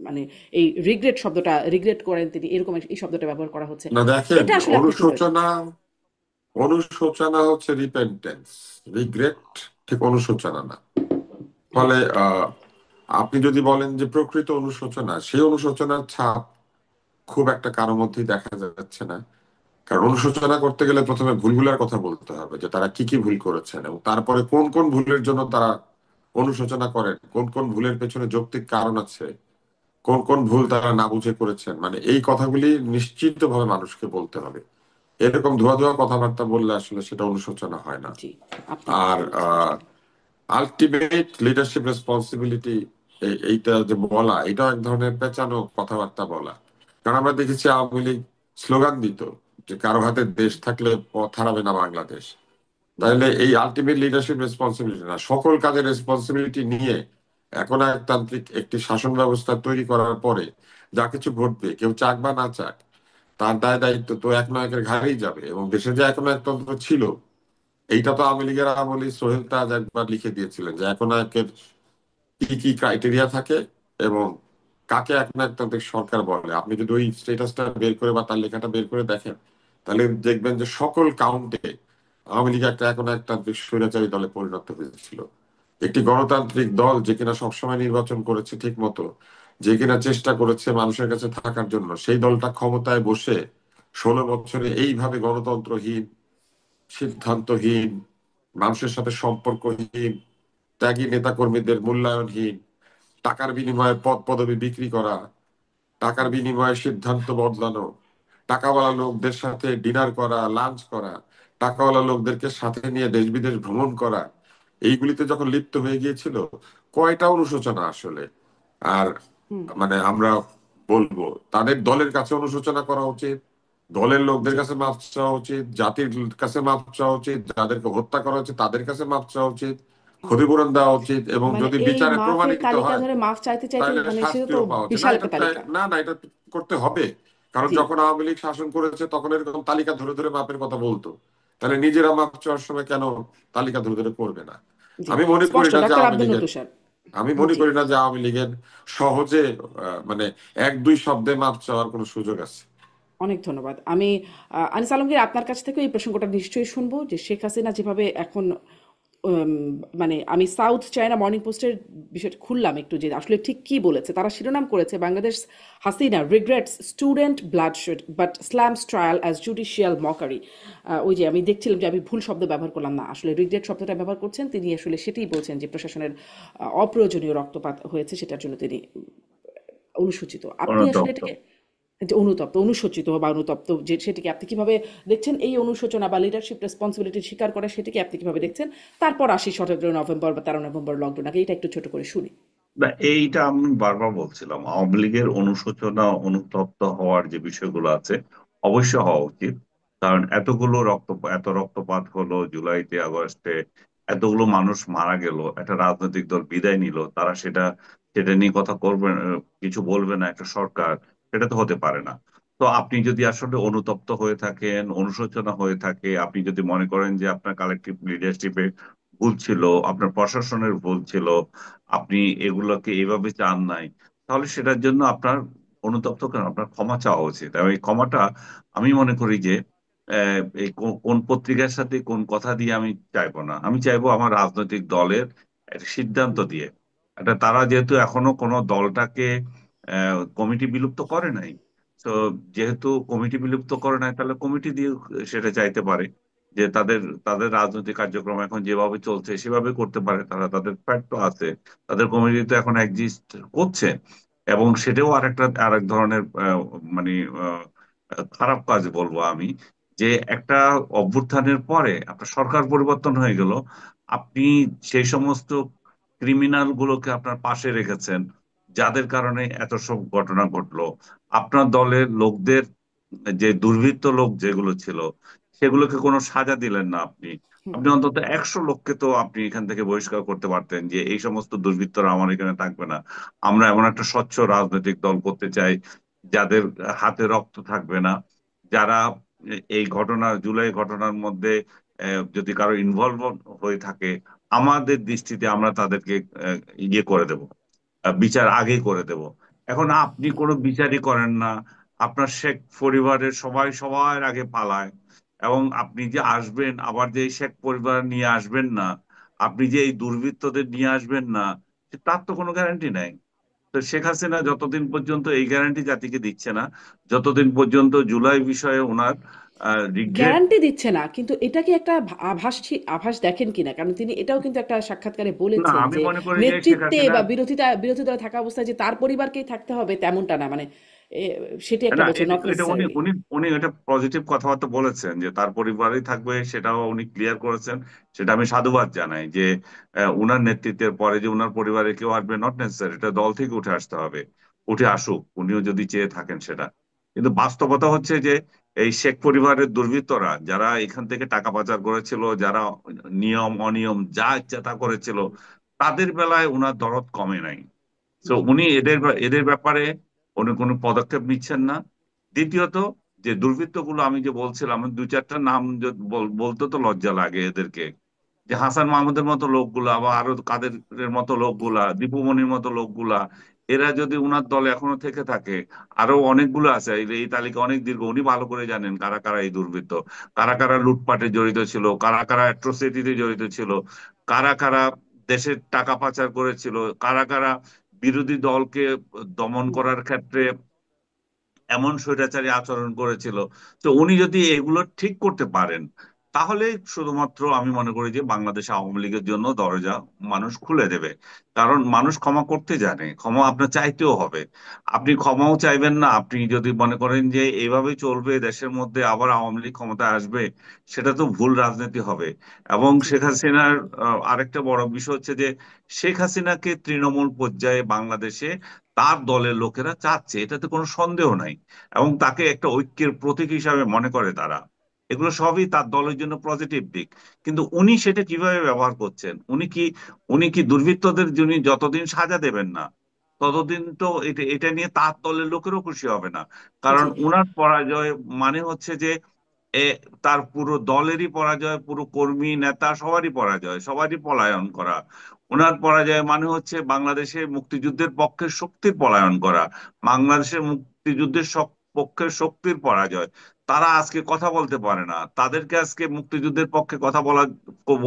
মানে এই রিগ্রেট শব্দটা, রিগ্রেট করেন তিনি, এরকম এই শব্দটা ব্যবহার করা হচ্ছে। না, দেখেন, এটা আসলে আপনি কিভাবে দেখেন? অনুশোচনা অনুশোচনা হচ্ছে রিপেন্টেন্স, রিগ্রেট ঠিক অনুশোচনা না। হ্যাঁ, ফলে আপনি যদি বলেন যে প্রকৃত অনুশোচনা, সেই অনুশোচনার ছাপ খুব একটা কারোর মধ্যেই দেখা যাচ্ছে না। কারণ অনুশোচনা করতে গেলে প্রথমে ভুলগুলোর কথা বলতে হবে, যে তারা কি কি ভুল করেছেন, এবং তারপরে কোন কোন ভুলের জন্য তারা অনুশোচনা করেন, কোন কোন ভুলের পেছনে যৌক্তিক কারণ আছে, কোন কোন ভুল তারা না বুঝে করেছেন। মানে এই কথাগুলি নিশ্চিতভাবে মানুষকে বলতে হবে। এরকম ধোয়া ধোয়া কথাবার্তা বললে আসলে সেটা অনুশোচনা হয় না। জি, আপনি কি আর বলছেন সেটা? আলটিমেট লিডারশিপ রেসপন্সিবিলিটি, এইটা যে বলা, এটাও এক ধরনের পেঁচানো কথাবার্তা বলা। কারণ আমরা দেখেছি আওয়ামী লীগ স্লোগান দিত যে কারো হাতে দেশ থাকলে পথ হারাবে না বাংলাদেশ। হুম, তাহলে এই আলটিমেট লিডারশিপ রেসপন্সিবিলিটি না, সকল কাজের রেসপন্সিবিলিটি নিয়ে এখন একতান্ত্রিক একটি শাসন ব্যবস্থা তৈরি করার পরে যা কিছু ঘটবে, কেউ চাক বা না চাক, তার দায় দায়িত্ব তো একনায়কের ঘাড়েই যাবে। এবং দেশে যে একনায়কতন্ত্র ছিল, এইটা তো আওয়ামী লীগের আমলে সোহেল তাজ একবার লিখে দিয়েছিলেন যে একনায়কের কি কি ক্রাইটেরিয়া থাকে এবং কাকে একনায়কতান্ত্রিক সরকার বলে। আপনি যদি ওই স্টেটাসটা বের করে বা তার লেখাটা বের করে দেখেন, তাহলে দেখবেন যে সকল কাউন্টে আওয়ামী লীগ একটা একনায়কতান্ত্রিক স্বৈরাচারী দলে পরিণত হয়েছিল। একটি গণতান্ত্রিক দল যে কিনা সবসময় নির্বাচন করেছে ঠিক মতো, যে কিনা চেষ্টা করেছে মানুষের কাছে থাকার জন্য, সেই দলটা ক্ষমতায় বসে 16 বছরে এইভাবে গণতন্ত্রহীন, সিদ্ধান্তহীন, মানুষের সাথে সম্পর্কহীন, ত্যাগী নেতাকর্মীদের মূল্যায়নহীন, টাকার বিনিময়ে পদ পদবি বিক্রি করা, টাকার বিনিময়ে সিদ্ধান্ত বদলানো, টাকাওয়ালা লোকদের সাথে ডিনার করা, লাঞ্চ করা, টাকাওয়ালা লোকদেরকে সাথে নিয়ে দেশ বিদেশ ভ্রমণ করা, এইগুলিতে যখন লিপ্ত হয়ে গিয়েছিল, কয়টা অনুশোচনা আসলে। আর হুম। মানে আমরা বলবো তাদের দলের কাছে অনুশোচনা করা উচিত, দলের লোকদের জি। কাছে মাপ চাওয়া উচিত, জাতির কাছে মাপ চাওয়া উচিত, যাদেরকে হত্যা করা হচ্ছে তাদের কাছে মাপ চাওয়া উচিত, ক্ষতিপূরণ দেওয়া উচিত, এবং মানে যদি এই বিচারে মাফের প্রমাণিত তালিকা হয় ধরে মাফ চাইতে চাইতে তাহলে মানে সেটা তো শাস্তিও পাওয়া উচিত। না বিশাল এটা একটা তালিকা। না না এটা করতে হবে। কারণ জি। যখন আওয়ামী লীগ শাসন করেছে তখন এরকম তালিকা ধরে ধরে মাপের কথা বলতো, তাহলে নিজেরা মাপ চাওয়ার সময় কেন তালিকা ধরে ধরে করবে না? জি। আমি মনে করি স্পষ্ট, না যে ডাক্তার আওয়ামী আব্দুল লীগের নতুন স্যার। আমি মনে জি। করি না যে আওয়ামী লীগের সহজে মানে এক দুই শব্দে মাপ চাওয়ার কোনো সুযোগ আছে। অনেক ধন্যবাদ। আমি আনিস আলমগীর, আপনার কাছ থেকেও এই প্রসঙ্গটা নিশ্চয়ই শুনবো যে শেখ হাসিনা যেভাবে এখন উম, মানে আমি সাউথ চায়না মর্নিং পোস্টের বিষয়টা খুললাম একটু, যে আসলে ঠিক কি বলেছে। তারা শিরোনাম করেছে, Bangladesh Hasina regrets student bloodshed but slams trial as judicial mockery. ওই যে আমি দেখছিলাম যে আমি ভুল শব্দ ব্যবহার করলাম না, আসলে রিগ্রেট শব্দটা ব্যবহার করছেন তিনি, আসলে সেটাই বলছেন যে প্রশাসনের অপ্রয়োজনীয় রক্তপাত হয়েছে, সেটার জন্য তিনি অনুসূচিত। আপনি আসলে অনুতপ্ত। এটাকে যে অনুতপ্ত, অনুশোচিত বা অনুতপ্ত, যে সেটিকে আপনি কিভাবে দেখছেন, এই অনুশোচনা বা লিডারশিপ রেসপন্সিবিলিটি স্বীকার করে সেটিকে আপনি কিভাবে দেখছেন? তারপর আসি 17 নভেম্বর বা 13 নভেম্বর লকডাউন, আগে এটা একটু ছোট করে শুনি। না, এইটা আমি বারবার বলছিলাম, আওয়ামী লীগের অনুশোচনা অনুতপ্ত হওয়ার যে বিষয়গুলো আছে অবশ্যই হওয়া উচিত। কারণ এত রক্তপাত হলো জুলাইতে, আগস্টে, এতগুলো মানুষ মারা গেল, একটা রাজনৈতিক দল বিদায় নিল, তারা সেটা নিয়ে কথা করবে কিছু বলবে না একটা সরকার, সেটা তো হতে পারে না। তো আপনি যদি আসলে অনুতপ্ত হয়ে থাকেন, অনুশোচনা হয়ে থাকে, আপনি যদি মনে করেন যে আপনার কালেকটিভ লিডারশিপে ভুল ছিল, আপনার প্রশাসনের ভুল ছিল, আপনি এগুলোকে এভাবে চান নাই, তাহলে সেটার জন্য আপনার অনুতপ্ত কেন, আপনার ক্ষমা চাওয়া উচিত। এবং এই ক্ষমাটা আমি মনে করি যে এই কোন পত্রিকার সাথে কোন কথা দিয়ে আমি চাইবো না, আমি চাইবো আমার রাজনৈতিক দলের একটা সিদ্ধান্ত দিয়ে। এটা তারা যেহেতু এখনো কোনো দলটাকে কমিটি বিলুপ্ত করে নাই, তো যেহেতু কমিটি বিলুপ্ত করে নাই, তাহলে কমিটি দিয়ে সেটা চাইতে পারে যে তাদের তাদের রাজনৈতিক কার্যক্রম এখন যেভাবে চলছে সেভাবে করতে পারে। তারা তাদের ফ্যাক্ট তো আছে, তাদের কমিটি তো এখন এক্সিস্ট করছে। এবং সেটাও আরেক ধরনের মানে আহ, খারাপ কাজ বলবো আমি, যে একটা অভ্যুত্থানের পরে আপনার সরকার পরিবর্তন হয়ে গেল, আপনি সেই সমস্ত ক্রিমিনাল গুলোকে আপনার পাশে রেখেছেন যাদের কারণে এত সব ঘটনা ঘটলো। আপনার দলের লোকদের, যে দুর্বৃত্ত লোক যেগুলো ছিল, সেগুলোকে কোনো সাজা দিলেন না আপনি। হুম। আপনি অন্তত 100 লোককে তো আপনি এখান থেকে বহিষ্কার করতে পারতেন যে এই সমস্ত দুর্বৃত্তরা আমার এখানে থাকবে না। আমরা এমন একটা স্বচ্ছ রাজনৈতিক দল করতে চাই যাদের হাতে রক্ত থাকবে না, যারা এই জুলাই ঘটনার মধ্যে যদি কারো ইনভলভ হয়ে থাকে, আমাদের দৃষ্টিতে আমরা তাদেরকে ইয়ে করে দেব, বিচার আগে করে দেব। এখন আপনি কোনো বিচারই করেন না, আপনার শেখ পরিবারের সবাই সবার আগে পালায়, এবং আপনি যে আসবেন আবার যে এই শেখ পরিবার নিয়ে আসবেন না, আপনি যে এই দুর্বৃত্তদের নিয়ে আসবেন না, তার তো কোনো গ্যারান্টি নাই। তো শেখ হাসিনা যতদিন পর্যন্ত এই গ্যারান্টি জাতিকে দিচ্ছে না, যতদিন পর্যন্ত জুলাই বিষয়ে ওনার রিগ্রেট। গ্যারান্টি দিচ্ছে না, কিন্তু এটা কি একটা আভাস, আভাস দেখেন কিনা? কারণ তিনি এটাও কিন্তু একটা সাক্ষাৎকারে না, বলেছেন আমি যে মনে করি যে শেখ নেতৃত্বে হাসিনা, বা বিরোধী দলে থাকা অবস্থায় যে তার পরিবারকেই থাকতে হবে তেমনটা না, মানে এ, সেটি একটা না, বলছে, এটা নট এটা উনি নেসেসারিলি। উনি উনি এটা পজিটিভ কথাবার্তা বলেছেন যে তার পরিবারই থাকবে, সেটাও উনি ক্লিয়ার করেছেন। সেটা আমি সাধুবাদ জানাই যে উনার নেতৃত্বের পরে যে উনার পরিবারে কেউ আসবে নট নেসেসারি, এটা দল থেকে উঠে আসতে হবে। উঠে আসুক, উনিও যদি চেয়ে থাকেন সেটা। কিন্তু বাস্তবতা হচ্ছে যে এই শেখ পরিবারের দুর্বৃত্তরা যারা এখান থেকে টাকা পাচার করেছিল, যারা নিয়ম অনিয়ম যা ইচ্ছা তা করেছিল, তাদের বেলায় উনার দরদ কমে নাই। তো জি। উনি এদের ব্যাপারে উনি কোনো পদক্ষেপ নিচ্ছেন না। দ্বিতীয়ত, যে দুর্বৃত্তগুলো আমি যে বলছিলাম, আমি দু চারটা নাম বলতে তো লজ্জা লাগে এদেরকে, যে হাসান মাহমুদের মতো লোকগুলা বা আরো কাদেরের মতো লোকগুলা, দীপু মনির মতো লোকগুলা, এরা যদি উনার দলে এখনো থেকে থাকে, আরো অনেকগুলো আছে, এই তালিকা অনেক দীর্ঘ, উনি ভালো করে জানেন কারা কারা এই দুর্বৃত্ত, কারা কারা লুটপাটে জড়িত ছিল, কারা কারা অ্যাট্রোসিটিতে জড়িত ছিল, কারা কারা দেশের টাকা পাচার করেছিল, কারা কারা বিরোধী দলকে দমন হুম, করার ক্ষেত্রে এমন স্বৈরাচারী আচরণ করেছিল। তো উনি যদি এগুলো ঠিক করতে পারেন, তাহলে শুধুমাত্র আমি মনে করি যে বাংলাদেশ আওয়ামী লীগের জন্য দরজা মানুষ খুলে দেবে। কারণ মানুষ ক্ষমা করতে জানে, ক্ষমা আপনার চাইতেও হবে। আপনি ক্ষমাও চাইবেন না, আপনি যদি মনে করেন যে এইভাবে চলবে দেশের মধ্যে, আবার আওয়ামী লীগ ক্ষমতায় আসবে, সেটা তো ভুল রাজনীতি হবে। এবং জি শেখ হাসিনার আরেকটা বড় বিষয় হচ্ছে যে শেখ হাসিনাকে তৃণমূল পর্যায়ে বাংলাদেশে তার দলের লোকেরা চাচ্ছে, এটাতে কোনো সন্দেহ নাই। এবং তাকে একটা ঐক্যের প্রতীক হিসাবে মনে করে তারা। এগুলো সবই তার দলের জন্য পজিটিভ দিক। কিন্তু উনি সেটা কিভাবে ব্যবহার করছেন, উনি কি দুর্বৃত্তদের যিনি যতদিন সাজা দেবেন না, ততদিন তো এটা এটা নিয়ে তার দলের লোকেরও খুশি হবে না। কারণ জি উনার পরাজয় মানে হচ্ছে যে এ তার পুরো দলেরই পরাজয়, পুরো কর্মী নেতা সবারই পরাজয়, সবারই পলায়ন করা। ওনার পরাজয় মানে হচ্ছে বাংলাদেশের মুক্তিযুদ্ধের পক্ষের শক্তির পলায়ন করা, বাংলাদেশের মুক্তিযুদ্ধের পক্ষের শক্তির পরাজয়। তারা আজকে কথা বলতে পারে না, তাদেরকে আজকে মুক্তিযুদ্ধের পক্ষে কথা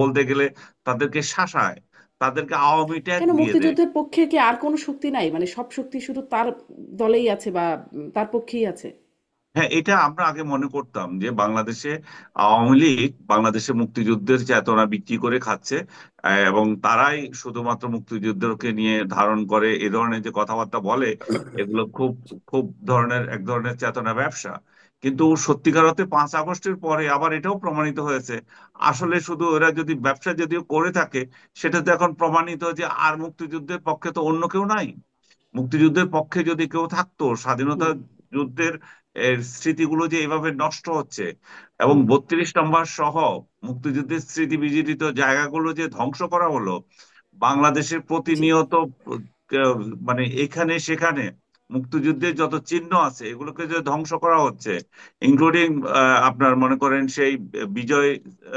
বলতে গেলে তাদেরকে শাসায়, তাদেরকে আওয়ামী ট্যাগ কেন দিয়ে দেয়। মুক্তিযুদ্ধের পক্ষে কি আর কোনো শক্তি নাই, মানে সব শক্তি শুধু তার দলেই আছে বা তার পক্ষেই আছে? হ্যাঁ, এটা আমরা আগে মনে করতাম যে বাংলাদেশে আওয়ামী লীগ বাংলাদেশে মুক্তিযুদ্ধের চেতনা বিক্রি করে খাচ্ছে, এবং তারাই শুধুমাত্র মুক্তিযুদ্ধকে নিয়ে ধারণ করে এ ধরনের যে কথাবার্তা বলে, এগুলো খুব খুব এক ধরনের চেতনা ব্যবসা। কিন্তু সত্যিকার অর্থে 5 আগস্টের পরে আবার এটাও প্রমাণিত হয়েছে, আসলে শুধু এরা যদি ব্যবসা যদিও করে থাকে, সেটা তো এখন প্রমাণিত যে আর মুক্তিযুদ্ধের পক্ষে তো অন্য কেউ নাই। মুক্তিযুদ্ধের পক্ষে যদি কেউ থাকতো, স্বাধীনতা হুম, যুদ্ধের স্মৃতিগুলো যে এইভাবে নষ্ট হচ্ছে, এবং হুম, 32 নম্বর সহ মুক্তিযুদ্ধের স্মৃতি বিজড়িত জায়গাগুলো যে ধ্বংস করা হলো, বাংলাদেশের জি, প্রতিনিয়ত মানে এখানে সেখানে মুক্তিযুদ্ধের যত চিহ্ন আছে এগুলোকে যে ধ্বংস করা হচ্ছে, ইনক্লুডিং আপনার মনে করেন সেই বিজয়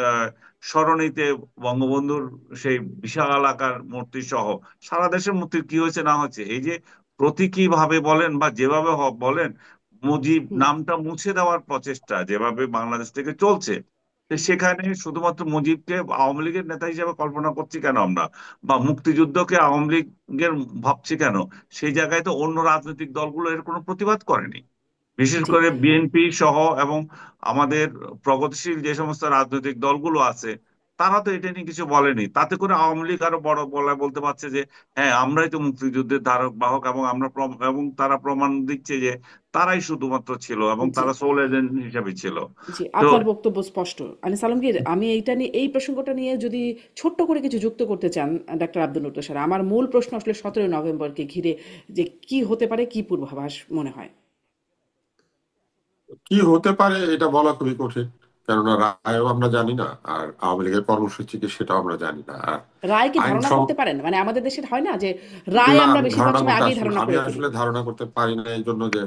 আহ, সরণিতে বঙ্গবন্ধুর সেই বিশাল আকার মূর্তি সহ সারা দেশের মূর্তির কি হয়েছে না হয়েছে, এই যে প্রতীকী ভাবে বলেন বা যেভাবে বলেন, মুজিব হুম, নামটা মুছে দেওয়ার প্রচেষ্টা যেভাবে বাংলাদেশ থেকে চলছে, তো সেখানে শুধুমাত্র মুজিবকে আওয়ামী লীগের নেতা হিসেবে কল্পনা করছি কেন আমরা, বা মুক্তিযুদ্ধকে আওয়ামী লীগের ভাবছি কেন? সেই জায়গায় তো অন্য রাজনৈতিক দলগুলো এর কোনো প্রতিবাদ করেনি, বিশেষ জি। করে বিএনপি সহ, এবং আমাদের প্রগতিশীল যে সমস্ত রাজনৈতিক দলগুলো আছে, তারা তো এটা নিয়ে কিছু বলেনি। তাতে করে আওয়ামী লীগ আরো বড় গলায় বলতে পারছে যে হ্যাঁ, আমরাই তো মুক্তিযুদ্ধের ধারক বাহক, এবং এবং তারা প্রমাণ দিচ্ছে যে তারাই শুধুমাত্র ছিল এবং জি, তারা সোল এজেন্ট হিসেবে ছিল। জি, তো আপনার বক্তব্য স্পষ্ট। আনিস আলমগীর, আমি এইটা নিয়ে, এই প্রসঙ্গটা নিয়ে যদি ছোট্ট করে কিছু যুক্ত করতে চান, ডাক্তার আব্দুল লতিফ স্যার, আমার মূল প্রশ্ন আসলে 17ই নভেম্বরকে ঘিরে, যে কি হতে পারে, কি পূর্বাভাস মনে হয়? কি হতে পারে এটা বলা খুবই কঠিন, কেননা রায়ও আমরা জানি না, আর আওয়ামী লীগের কর্মসূচি কি সেটাও আমরা জানি না। আর রায় কি আইন ধারণা সম করতে পারেন? মানে আমাদের দেশের হয় না যে রায় না, আমরা আমি বেশিরভাগ ধারণা সময় করতে আগেই আসলে ধারণা আমি করে ফেলি। আসলে ধারণা করতে পারি না, এই জন্য যে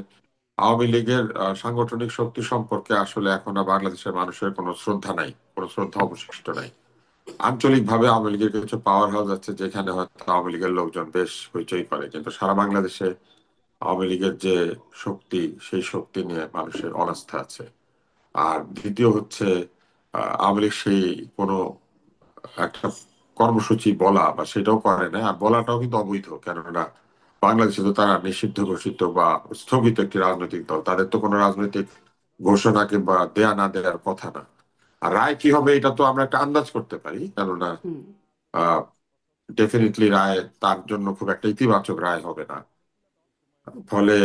আওয়ামী লীগের সাংগঠনিক শক্তি সম্পর্কে আসলে এখন আর বাংলাদেশের মানুষের কোনো শ্রদ্ধা নাই, কোনো শ্রদ্ধা অবশিষ্ট নাই। আঞ্চলিক ভাবে আওয়ামী লীগের কিছু পাওয়ার হাউস আছে যেখানে হয়তো আওয়ামী লীগের লোকজন বেশ হইচই করে, কিন্তু সারা বাংলাদেশে আওয়ামী লীগের যে শক্তি, সেই শক্তি নিয়ে মানুষের অনাস্থা আছে। আর দ্বিতীয় হচ্ছে আওয়ামী লীগ সেই কোনো একটা কর্মসূচি বলা বা সেটাও করে না, আর বলাটাও কিন্তু অবৈধ, কেননা বাংলাদেশে তো তারা নিষিদ্ধ ঘোষিত বা স্থগিত একটি রাজনৈতিক দল, তাদের তো কোনো রাজনৈতিক ঘোষণা কিংবা দেয়া না দেওয়ার কথা না। আর রায় কি হবে এটা তো আমরা একটা আন্দাজ করতে পারি, কেননা হুম, আহ ডেফিনেটলি রায় তার জন্য খুব একটা ইতিবাচক রায় হবে না। ফলে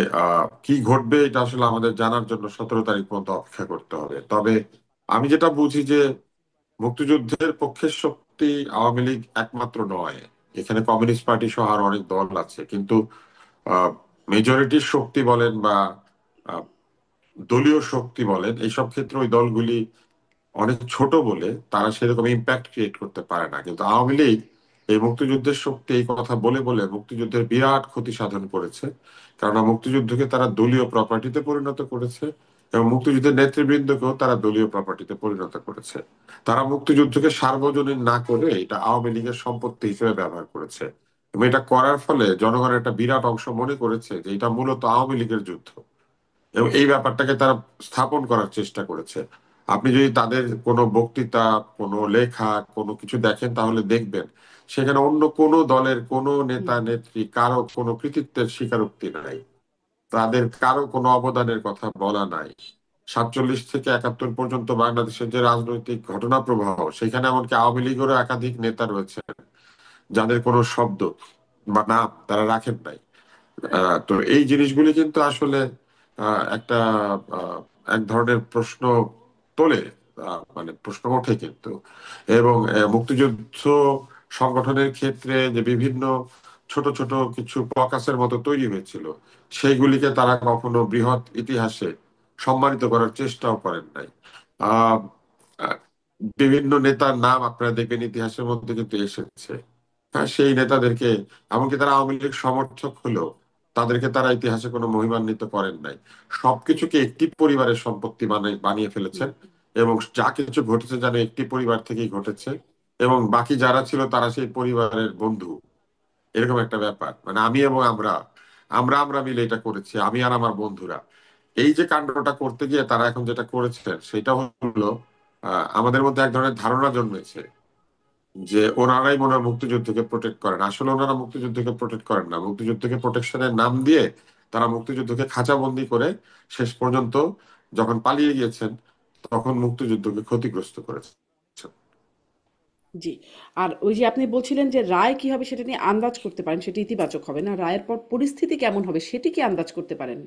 কি ঘটবে এটা আসলে আমাদের জানার জন্য 17 তারিখ পর্যন্ত অপেক্ষা করতে হবে। তবে আমি যেটা বুঝি যে মুক্তিযুদ্ধের পক্ষের শক্তি আওয়ামী লীগ একমাত্র নয়, এখানে কমিউনিস্ট পার্টি সহ আরো অনেক দল আছে, কিন্তু মেজরিটির শক্তি বলেন বা আহ, দলীয় শক্তি বলেন, এইসব ক্ষেত্রে ওই দলগুলি অনেক ছোট বলে তারা সেরকম ইম্প্যাক্ট ক্রিয়েট করতে পারে না। কিন্তু আওয়ামী লীগ এই মুক্তিযুদ্ধের শক্তি এই কথা বলে বলে মুক্তিযুদ্ধের বিরাট ক্ষতি সাধন করেছে, কারণ মুক্তিযুদ্ধকে তারা দলীয় প্রপার্টিতে পরিণত করেছে এবং মুক্তিযুদ্ধের নেতৃবৃন্দকেও তারা দলীয় প্রপার্টিতে পরিণত করেছে। তারা মুক্তিযুদ্ধকে সার্বজনীন না করে এটা আওয়ামী লীগের সম্পত্তি হিসেবে ব্যবহার করেছে, এবং এটা করার ফলে জনগণের একটা বিরাট অংশ মনে করেছে যে এটা মূলত আওয়ামী লীগের যুদ্ধ, এবং এই ব্যাপারটাকে তারা স্থাপন করার চেষ্টা করেছে। আপনি যদি তাদের কোনো বক্তৃতা, কোনো লেখা, কোনো কিছু দেখেন, তাহলে দেখবেন সেখানে অন্য কোনো দলের কোনো হুম, নেতা নেত্রী কারো কোনো কৃতিত্বের স্বীকারোক্তি নাই, তাদের কারো কোনো অবদানের কথা বলা নাই। 47 থেকে 71 পর্যন্ত বাংলাদেশের যে রাজনৈতিক ঘটনা প্রবাহ, সেখানে এমনকি আওয়ামী লীগেরও একাধিক নেতা রয়েছে যাদের কোনো শব্দ বা নাম তারা রাখেন নাই। তো এই জিনিসগুলি কিন্তু আসলে একটা আহ, এক ধরনের প্রশ্ন তোলে, মানে প্রশ্ন ওঠে কিন্তু। এবং মুক্তিযুদ্ধ সংগঠনের ক্ষেত্রে যে বিভিন্ন ছোট ছোট কিছু ককাসের মতো তৈরি হয়েছিল, সেইগুলিকে তারা কখনো বৃহৎ ইতিহাসে সম্মানিত করার চেষ্টাও করেন নাই। আহ আহ, বিভিন্ন নেতার নাম আপনারা দেখবেন ইতিহাসের মধ্যে কিন্তু এসেছে। হ্যাঁ, সেই নেতাদেরকে, এমনকি তারা আওয়ামী লীগ সমর্থক হলেও তাদেরকে তারা ইতিহাসে কোনো মহিমান্বিত করেন নাই। সবকিছুকে একটি পরিবারের সম্পত্তি বানিয়ে হুম, ফেলেছেন, এবং যা কিছু ঘটেছে যেন একটি পরিবার থেকেই ঘটেছে, এবং বাকি যারা ছিল তারা সেই পরিবারের বন্ধু, এরকম একটা ব্যাপার। মানে আমি এবং আমরা আমরা আমরা মিলে এটা করেছি, আমি আর আমার বন্ধুরা। এই যে কাণ্ডটা করতে গিয়ে তারা এখন যেটা করেছেন সেটা হলো, আমাদের মধ্যে এক ধরনের ধারণা জন্মেছে যে ওনারাই মনে হয় মুক্তিযুদ্ধকে প্রোটেক্ট করেন। আসলে ওনারা মুক্তিযুদ্ধকে প্রোটেক্ট করেন না, মুক্তিযুদ্ধকে প্রোটেকশনের নাম দিয়ে তারা মুক্তিযুদ্ধকে খাঁচাবন্দি করে শেষ পর্যন্ত যখন পালিয়ে গিয়েছেন, তখন মুক্তিযুদ্ধকে ক্ষতিগ্রস্ত করেছে। জি। আর ওই যে আপনি বলছিলেন যে রায় কি হবে সেটা নিয়ে আন্দাজ করতে পারেন, সেটি ইতিবাচক হবে না। রায়ের পর পরিস্থিতি কেমন হবে সেটি কি আন্দাজ করতে পারেন?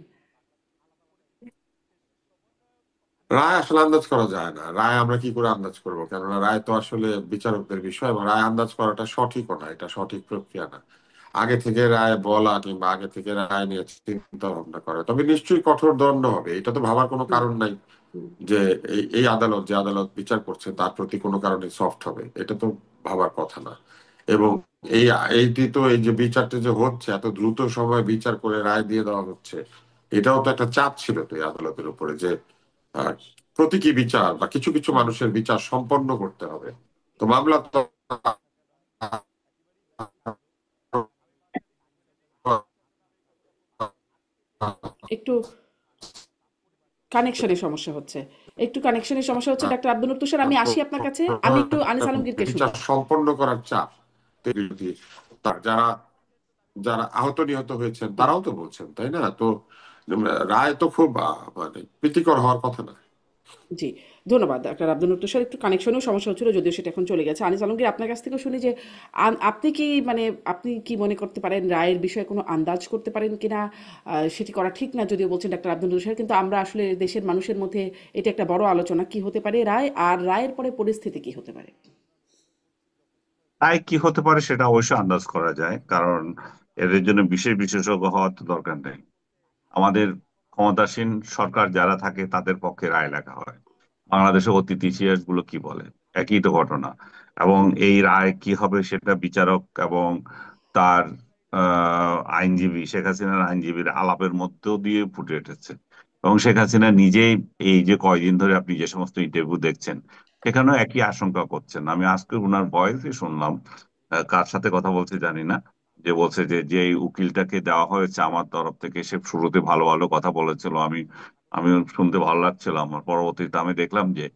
রায় আসলে আন্দাজ করা যায় না। রায় আমরা কি করে আন্দাজ করবো? কেননা রায় তো আসলে বিচারকদের বিষয়, এবং রায় আন্দাজ করাটা সঠিকও না, এটা সঠিক প্রক্রিয়া না। আগে থেকে রায় বলা কিংবা আগে থেকে রায় নিয়ে চিন্তা ভাবনা করা, তবে নিশ্চয়ই কঠোর দণ্ড হবে, এটা তো ভাবার কোনো হুম, কারণ নাই হুম, যে এই আদালত, যে আদালত বিচার করছে তার প্রতি কোনো কারণে সফট হবে, এটা তো ভাবার কথা না। এবং এই এইটি তো, এই যে বিচারটা যে হচ্ছে, এত দ্রুত সময়ে বিচার করে রায় দিয়ে দেওয়া হচ্ছে, এটাও তো একটা চাপ ছিল তো এই আদালতের উপরে যে আহ, প্রতীকী বিচার বা কিছু কিছু হুম। মানুষের বিচার সম্পন্ন করতে হবে। তো মামলা তো একটু কানেকশনের সমস্যা হচ্ছে। একটু কানেকশনের সমস্যা হচ্ছে। ডাক্তার আব্দুল তুষার, আমি আসি আপনার কাছে। আমি একটু আনিস আলমগীরকে বিচার শুনি। সম্পন্ন করার চাপ তৈরি হচ্ছে। যারা যারা আহত নিহত হয়েছেন হুম। তারাও তো বলছেন, তাই না? তো রায় তো খুব মানে প্রীতিকর হওয়ার কথা না। জি, ধন্যবাদ ডাক্তার আব্দুল তুষার। একটু কানেকশনেও সমস্যা হচ্ছিল, যদিও সেটা এখন চলে গেছে। আনিস আলমগীর, আপনার কাছ থেকেও শুনি যে আপনি কি মানে আপনি কি মনে করতে পারেন রায়ের বিষয়ে কোনো আন্দাজ করতে পারেন কিনা? সেটি করা ঠিক না যদিও বলছেন ডাক্তার আব্দুল তুষার, কিন্তু আমরা আসলে দেশের মানুষের মধ্যে এটা একটা বড় আলোচনা। কি হতে পারে রায়, আর রায়ের পরে পরিস্থিতি কি হতে পারে? তাই কি হতে পারে সেটা অবশ্যই আন্দাজ করা যায়, কারণ এদের জন্য বিশেষ বিশেষজ্ঞ হওয়ার তো দরকার নেই। আমাদের ক্ষমতাসীন সরকার যারা থাকে তাদের পক্ষে রায় লেখা হয়। বাংলাদেশের অতীত ইতিহাস গুলো কি বলে, একই তো ঘটনা। এবং এই রায় কি হবে সেটা বিচারক এবং তার আইনজীবী, শেখ হাসিনার আইনজীবীর আলাপের মধ্যেও দিয়ে ফুটে উঠেছে। এবং শেখ হাসিনা নিজেই এই যে কয়দিন ধরে আপনি যে সমস্ত ইন্টারভিউ দেখছেন, সেখানেও একই আশঙ্কা করছেন। আমি আজকে ওনার ভয়েসে শুনলাম, কার সাথে কথা বলছে জানি না, যে বলছে যে যে উকিলটাকে দেওয়া হয়েছে আমার তরফ থেকে, সে শুরুতে ভালো ভালো কথা বলেছিল, আমি আমি শুনতে ভালো লাগছিল আমার। পরবর্তীতে আমি দেখলাম যে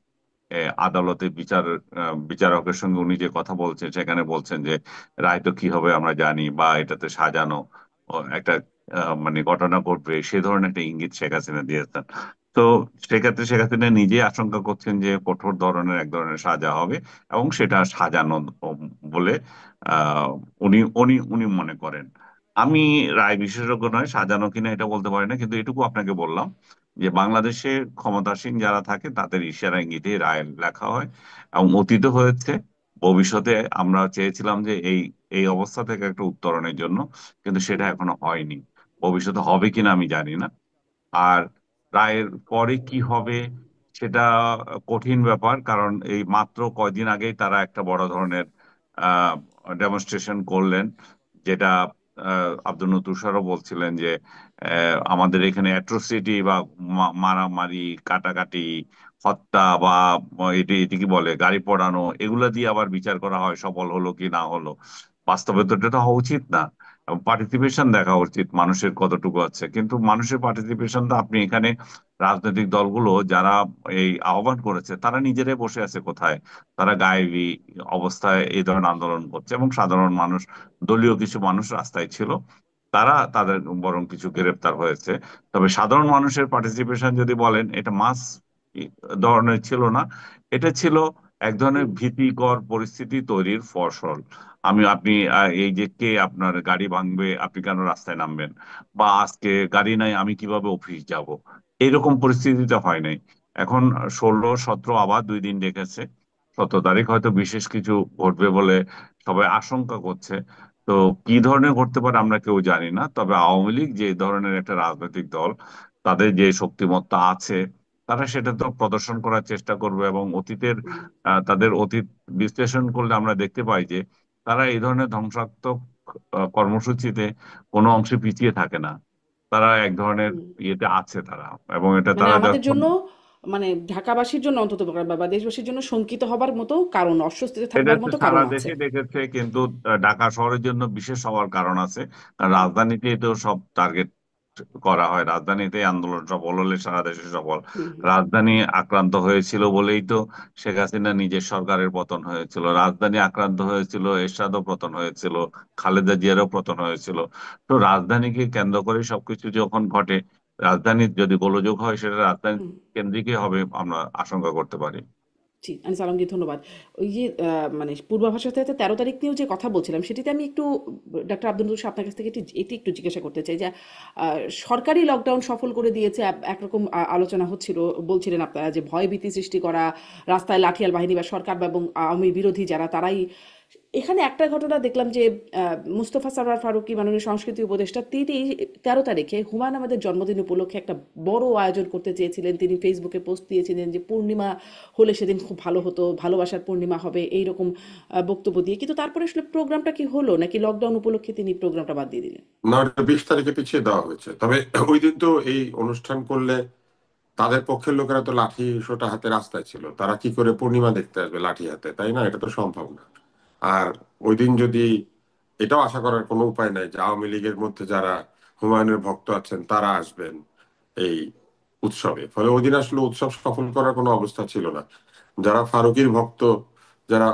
আদালতে বিচারকের সঙ্গে উনি যে কথা বলছেন সেখানে বলছেন যে রায় তো কি হবে আমরা জানি, বা এটাতে সাজানো একটা মানে ঘটনা ঘটবে, সে ধরনের একটা ইঙ্গিত শেখ হাসিনা দিয়েছেন। তো সেক্ষেত্রে শেখ হাসিনা নিজেই আশঙ্কা করছেন যে কঠোর ধরনের এক ধরনের সাজা হবে, এবং সেটা সাজানো বলে আহ উনি উনি উনি মনে করেন। আমি রায় বিশেষজ্ঞ নয়, সাজানো কিনা এটা বলতে পারি না, কিন্তু এটুকু আপনাকে বললাম যে বাংলাদেশে ক্ষমতাসীন যারা থাকে তাদের ইশারা ইঙ্গিতে রায় লেখা হয়। এবং অতীত হয়েছে, ভবিষ্যতে আমরা চেয়েছিলাম যে এই এই অবস্থা থেকে একটা উত্তরণের জন্য, কিন্তু সেটা এখনো হয়নি। ভবিষ্যতে হবে কিনা আমি জানি না। আর রায়ের পরে কি হবে সেটা কঠিন ব্যাপার, কারণ এই মাত্র কয়দিন আগেই তারা একটা বড় ধরনের আহ ডেমনস্ট্রেশন করলেন, যেটা আব্দুল তুষারও বলছিলেন যে আমাদের এখানে অ্যাট্রোসিটি বা মারামারি, কাটাকাটি, হত্যা বা এটি এটি কি বলে গাড়ি পোড়ানো, এগুলা দিয়ে আবার বিচার করা হয় সফল হলো কি না হলো। বাস্তবে তো এটা হওয়া উচিত না। পার্টিসিপেশন দেখা উচিত মানুষের কতটুকু আছে, কিন্তু মানুষের পার্টিসিপেশন তো আপনি এখানে রাজনৈতিক দলগুলো যারা এই আহ্বান করেছে তারা নিজেরাই বসে আছে কোথায়? তারা গায়েবী অবস্থায় এই ধরনের আন্দোলন করছে, এবং সাধারণ মানুষ, দলীয় কিছু মানুষ রাস্তায় ছিল, তারা তাদের বরং কিছু গ্রেপ্তার হয়েছে। তবে সাধারণ মানুষের পার্টিসিপেশন যদি বলেন, এটা মাস ধরনের ছিল না, এটা ছিল এক ধরনের হুম, ভীতিকর পরিস্থিতি তৈরির ফসল। আপনি এই যে কে আপনার গাড়ি ভাঙবে, আপনি কেন রাস্তায় নামবেন, বা আজকে গাড়ি নাই আমি কিভাবে অফিস যাব, এইরকম পরিস্থিতিতে হয় নাই। এখন 16, 17 আবার 2 দিন ডেকেছে। 17 তারিখ হয়তো বিশেষ কিছু ঘটবে বলে সবাই আশঙ্কা করছে। তো কি ধরনের ঘটতে পারে আমরা কেউ জানি না, তবে আওয়ামী লীগ যে ধরনের একটা রাজনৈতিক দল, তাদের যে শক্তিমত্তা আছে, তারা সেটা তো প্রদর্শন করার চেষ্টা করবে। এবং অতীতের হুম, তাদের অতীত বিশ্লেষণ করলে আমরা দেখতে পাই যে তারা এই ধরনের ধ্বংসাত্মক কর্মসূচিতে কোনো অংশে পিছিয়ে থাকে না। তারা এক ধরনের হুম। ইয়েতে আছে তারা, এবং এটা মানে তারা আমাদের যখন, জন্য, মানে ঢাকাবাসীর জন্য অন্তত বা দেশবাসীর জন্য শঙ্কিত হবার মতো কারণ, অস্বস্তিতে এটা থাকবার হচ্ছে মতো সারা কারণ আছে। দেশে দেখেছে, কিন্তু ঢাকা শহরের জন্য বিশেষ হওয়ার কারণ আছে। কারণ হুম, রাজধানীতেই তো সব টার্গেট করা হয়, রাজধানীতে আন্দোলন সফল হলে সারা দেশে সফল। হুম, হুম, রাজধানী আক্রান্ত হয়েছিল বলেই তো শেখ হাসিনা নিজের সরকারের পতন হয়েছিল, রাজধানী আক্রান্ত হয়েছিল এরশাদও পতন হয়েছিল, খালেদা জিয়ারও পতন হয়েছিল। তো রাজধানীকে কেন্দ্র করে সবকিছু যখন ঘটে, রাজধানীর যদি গোলযোগ হয় সেটা রাজধানী হুম। কেন্দ্রিকই হবে, আমরা আশঙ্কা করতে পারি। জি, আনিস আলমগীর, ধন্যবাদ। ওই যে মানে পূর্বাভাস হতে 13 তারিখ নিয়েও যে কথা বলছিলাম, সেটিতে আমি একটু ডক্টর আব্দুল নূর আপনার কাছ থেকে এটি একটু জিজ্ঞাসা করতে চাই যে সরকারি লকডাউন সফল করে দিয়েছে, একরকম আলোচনা হচ্ছিল, বলছিলেন আপনারা যে ভয়ভীতি সৃষ্টি করা, রাস্তায় লাঠিয়াল বাহিনী বা সরকার এবং আওয়ামী বিরোধী যারা, তারাই। এখানে একটা ঘটনা দেখলাম যে মুস্তফা সরোয়ার ফারুকী, মাননীয় সংস্কৃতি উপদেষ্টা, তিনি 13 তারিখে হুমায়ুন আহমেদের জন্মদিন উপলক্ষে একটা বড় আয়োজন করতে চেয়েছিলেন। তিনি ফেসবুকে পোস্ট দিয়েছিলেন যে পূর্ণিমা হলে সেদিন খুব ভালো হতো, ভালোবাসার পূর্ণিমা হবে, এইরকম বক্তব্য দিয়ে। কিন্তু তারপরে আসলে প্রোগ্রামটা কি হলো, নাকি লকডাউন উপলক্ষে তিনি প্রোগ্রামটা বাদ দিয়ে দিলেন? না, ওটা 20 তারিখে পিছিয়ে দেওয়া হয়েছে। তবে ওই দিন তো এই অনুষ্ঠান করলে তাদের পক্ষের লোকেরা তো লাঠি সোটা হাতে রাস্তায় ছিল, তারা কি করে পূর্ণিমা দেখতে আসবে লাঠি হাতে, তাই না? এটা তো সম্ভব না। আর ওই দিন যদি, এটাও আশা করার কোনো উপায় নাই যে আওয়ামী লীগের মধ্যে যারা হুমায়ুনের ভক্ত আছেন তারা আসবেন এই উৎসবে, ফলে ওই দিন আসলে উৎসব সফল করার কোনো অবস্থা ছিল না। যারা ফারুকীর ভক্ত, যারা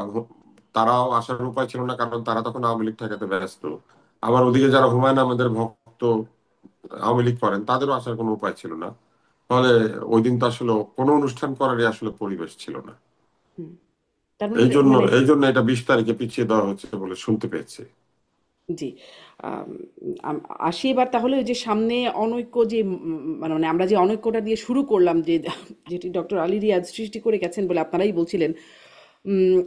তারাও আসার উপায় ছিল না, কারণ তারা তখন আওয়ামী লীগ ঠেকাতে ব্যস্ত। আবার ওদিকে যারা হুমায়ুন আহমেদের ভক্ত, আওয়ামী লীগ করেন, তাদেরও আসার কোনো উপায় ছিল না। ফলে ওই দিন তো আসলে কোনো অনুষ্ঠান করারই আসলে পরিবেশ ছিল না। হুম। তার মানে এই জন্য মানে এই জন্য এটা 20 তারিখে পিছিয়ে দেওয়া হচ্ছে বলে শুনতে পেয়েছি। জি। আম আসি এবার তাহলে ওই যে সামনে অনৈক্য যে মানে মানে আমরা যে অনৈক্যটা দিয়ে শুরু করলাম, যে যেটি ডক্টর আলী রিয়াজ সৃষ্টি করে গেছেন বলে আপনারাই বলছিলেন। উম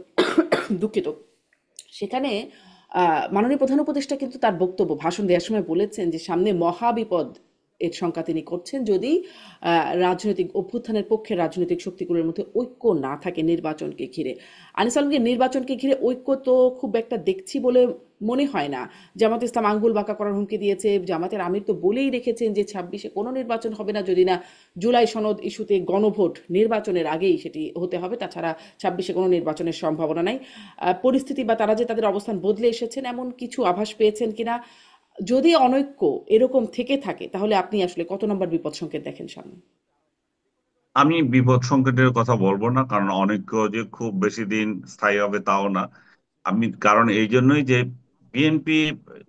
দুঃখিত। সেখানে মাননীয় প্রধান উপদেষ্টা কিন্তু তার বক্তব্য, ভাষণ দেওয়ার সময় বলেছেন যে সামনে মহাবিপদ এর শঙ্কা তিনি করছেন যদি রাজনৈতিক অভ্যুত্থানের পক্ষে রাজনৈতিক শক্তিগুলোর মধ্যে ঐক্য না থাকে নির্বাচনকে ঘিরে। আনিস আলমগীর, নির্বাচনকে ঘিরে ঐক্য তো খুব একটা দেখছি বলে মনে হয় না। জামাত ইসলাম আঙ্গুল বাঁকা করার হুমকি দিয়েছে, জামাতের আমির তো বলেই রেখেছেন যে 26-এ কোনো নির্বাচন হবে না যদি না জুলাই সনদ ইস্যুতে গণভোট নির্বাচনের আগেই সেটি হতে হবে, তাছাড়া 26-এ কোনো নির্বাচনের সম্ভাবনা নাই। পরিস্থিতি বা তারা যে তাদের অবস্থান বদলে এসেছেন, এমন কিছু আভাস পেয়েছেন কিনা? যদি অনৈক্য এরকম থেকে থাকে, তাহলে আপনি আসলে কত নম্বর বিপদ সংকেত দেখেন সামনে? আমি বিপদ সংকেতের কথা বলবো না, কারণ অনেকে যে খুব বেশি দিন স্থায়ী হবে তাও না। কারণ এই জন্যই যে বিএনপি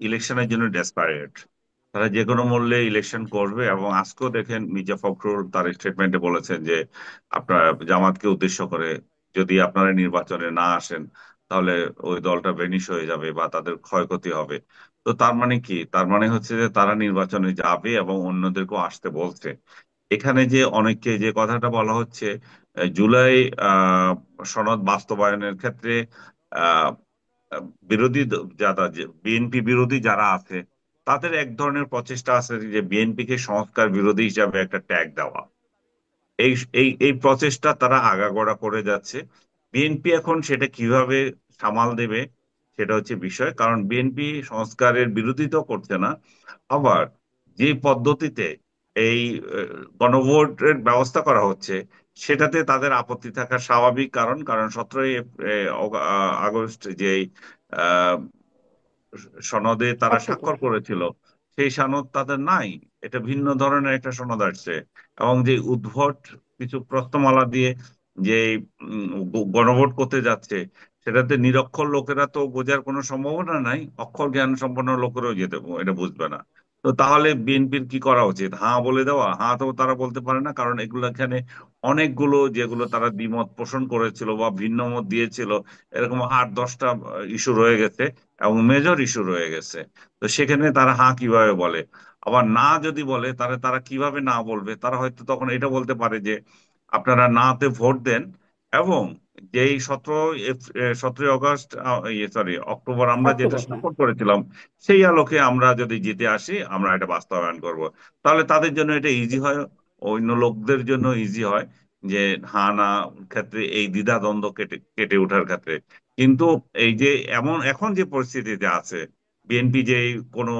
ইলেকশনের জন্য ডেসপারেট, তারা যে কোনো মূল্যে ইলেকশন করবে। এবং আজকেও দেখেন মির্জা ফখরুল তার স্টেটমেন্টে বলেছেন যে আপনার জামাতকে উদ্দেশ্য করে, যদি আপনারা নির্বাচনে না আসেন তাহলে ওই দলটা ভেনিশ হয়ে যাবে বা তাদের ক্ষয়ক্ষতি হবে। তো তার মানে কি? তার মানে হচ্ছে যে তারা নির্বাচনে যাবে এবং অন্যদেরকেও আসতে বলছে। এখানে যে অনেককে যে কথাটা বলা হচ্ছে, জুলাই আহ সনদ বাস্তবায়নের ক্ষেত্রে আহ বিরোধী যারা, বিএনপি বিরোধী যারা আছে, তাদের এক ধরনের প্রচেষ্টা আছে যে বিএনপি কে সংস্কার বিরোধী হিসাবে একটা ট্যাগ দেওয়া। এই এই এই প্রচেষ্টা তারা আগাগোড়া করে যাচ্ছে। বিএনপি এখন সেটা কিভাবে সামাল দেবে, সেটা হচ্ছে বিষয়। কারণ বিএনপি সংস্কারের বিরোধিতা করছে না, আবার যে পদ্ধতিতে এই গণভোটের ব্যবস্থা করা হচ্ছে সেটাতে তাদের আপত্তি থাকা স্বাভাবিক। কারণ 17ই আগস্ট যে সনদে তারা অক্টোবর, স্বাক্ষর হ্যাঁ। করেছিল সেই সনদ তাদের নাই। এটা ভিন্ন ধরনের একটা সনদ আসছে। এবং যে উদ্ভট কিছু প্রশ্নমালা দিয়ে যে গণভোট করতে যাচ্ছে, সেটাতে নিরক্ষর লোকেরা তো বোঝার কোনো সম্ভাবনা নাই, অক্ষর জ্ঞান সম্পন্ন লোকেরাও যেতে এটা বুঝবে না। তো তাহলে বিএনপির কি করা উচিত? হাঁ বলে দেওয়া? হাঁ তো তারা বলতে পারে না, কারণ এগুলো এখানে অনেকগুলো যেগুলো তারা দ্বিমত পোষণ করেছিল বা ভিন্ন মত দিয়েছিল, এরকম 8-10টা ইস্যু রয়ে গেছে এবং মেজর ইস্যু রয়ে গেছে। তো সেখানে তারা হাঁ কিভাবে বলে? আবার না যদি বলে তাহলে তারা কিভাবে না বলবে? তারা হয়তো তখন এটা বলতে পারে যে আপনারা নাতে ভোট দেন, এবং যেই 17ই আগস্ট, সরি অক্টোবর, আমরা যেটা অক্টোবর, হ্যাঁ। স্বাক্ষর করেছিলাম সেই আলোকে আমরা যদি জিতে আসি আমরা এটা বাস্তবায়ন করব। তাহলে তাদের জন্য এটা ইজি হয়, অন্য লোকদের জন্য ইজি হয় যে হ্যাঁ না ক্ষেত্রে এই দ্বিধা দ্বন্দ্ব কেটে কেটে ওঠার ক্ষেত্রে। কিন্তু এই যে এমন এখন যে পরিস্থিতিতে আছে, বিএনপি কোনো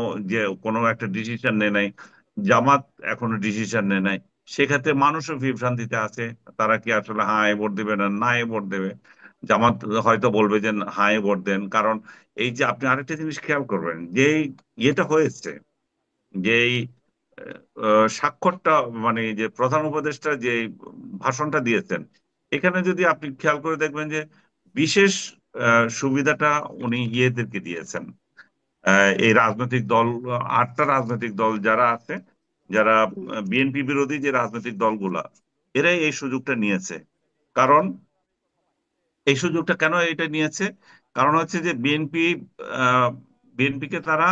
কোনো একটা ডিসিশন নেয় নাই, জামাত এখনো ডিসিশন নেয় নাই, সেক্ষেত্রে মানুষও বিভ্রান্তিতে আছে। তারা কি আসলে হায় ভোট দেবে না না ভোট দেবে? জামাত হয়তো বলবে যে হায় ভোট দেন। কারণ এই যে আপনি আরেকটা জিনিস খেয়াল করবেন, যে ইয়েটা হয়েছে, যেই স্বাক্ষরটা, মানে যে প্রধান উপদেষ্টা যে ভাষণটা দিয়েছেন, এখানে যদি আপনি খেয়াল করে দেখবেন যে বিশেষ সুবিধাটা উনি ইয়েদেরকে দিয়েছেন। এই রাজনৈতিক দল, 8টা রাজনৈতিক দল যারা আছে, যারা হুম, বিএনপি বিরোধী যে রাজনৈতিক দলগুলা, এরাই এই সুযোগটা নিয়েছে। কারণ এই সুযোগটা কেন এটা নিয়েছে? কারণ হচ্ছে যে বিএনপিকে তারা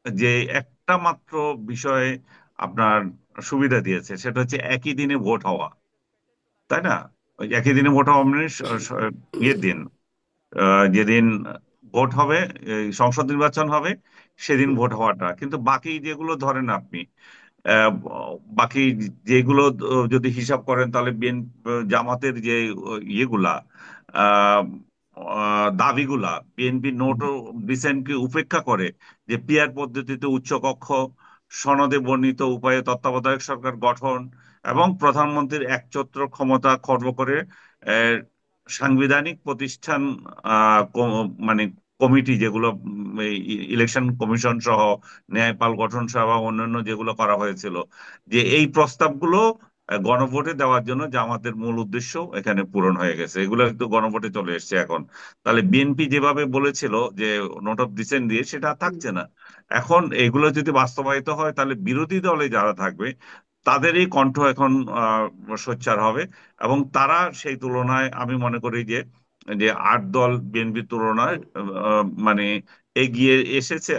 যে একটা মাত্র বিষয়ে আপনার সুবিধা দিয়েছে, সেটা হচ্ছে একই দিনে ভোট হওয়া, তাই না? ওই একই দিনে ভোট হওয়া মানে ইয়ের দিন, যেদিন ভোট হবে, এই সংসদ নির্বাচন হবে, সেদিন হুম, ভোট হওয়াটা। কিন্তু বাকি যেগুলো ধরেন আপনি, আহ, বাকি যেগুলো যদি হিসাব করেন, তাহলে জামাতের যে ইয়েগুলা, আহ, দাবিগুলা, বিএনপি নোট ও ডিসেন্টকে উপেক্ষা করে যে পিয়ার পদ্ধতিতে উচ্চকক্ষ, সনদে বর্ণিত উপায়ে তত্ত্বাবধায়ক সরকার গঠন এবং প্রধানমন্ত্রীর একচ্ছত্র ক্ষমতা খর্ব করে আহ, সাংবিধানিক প্রতিষ্ঠান, মানে কমিটি যেগুলো, ইলেকশন কমিশন সহ ন্যায়পাল গঠন সহ বা অন্যান্য যেগুলো করা হয়েছিল, যে এই প্রস্তাবগুলো গণভোটে দেওয়ার জন্য জামাতের মূল উদ্দেশ্য এখানে পূরণ হয়ে গেছে। এগুলো কিন্তু গণভোটে চলে এসেছে এখন। তাহলে বিএনপি যেভাবে বলেছিল যে নোট অফ ডিসেন্ট দিয়ে, সেটা আর হুম, থাকছে না। এখন এগুলো যদি বাস্তবায়িত হয় তাহলে বিরোধী দলে যারা থাকবে তাদেরই কণ্ঠ এখন সোচ্চার হবে। এবং তারা সেই তুলনায় আমি মনে করি যে যে 8 দল বিএনপির তুলনায় হুম, মানে এগিয়ে এসেছে,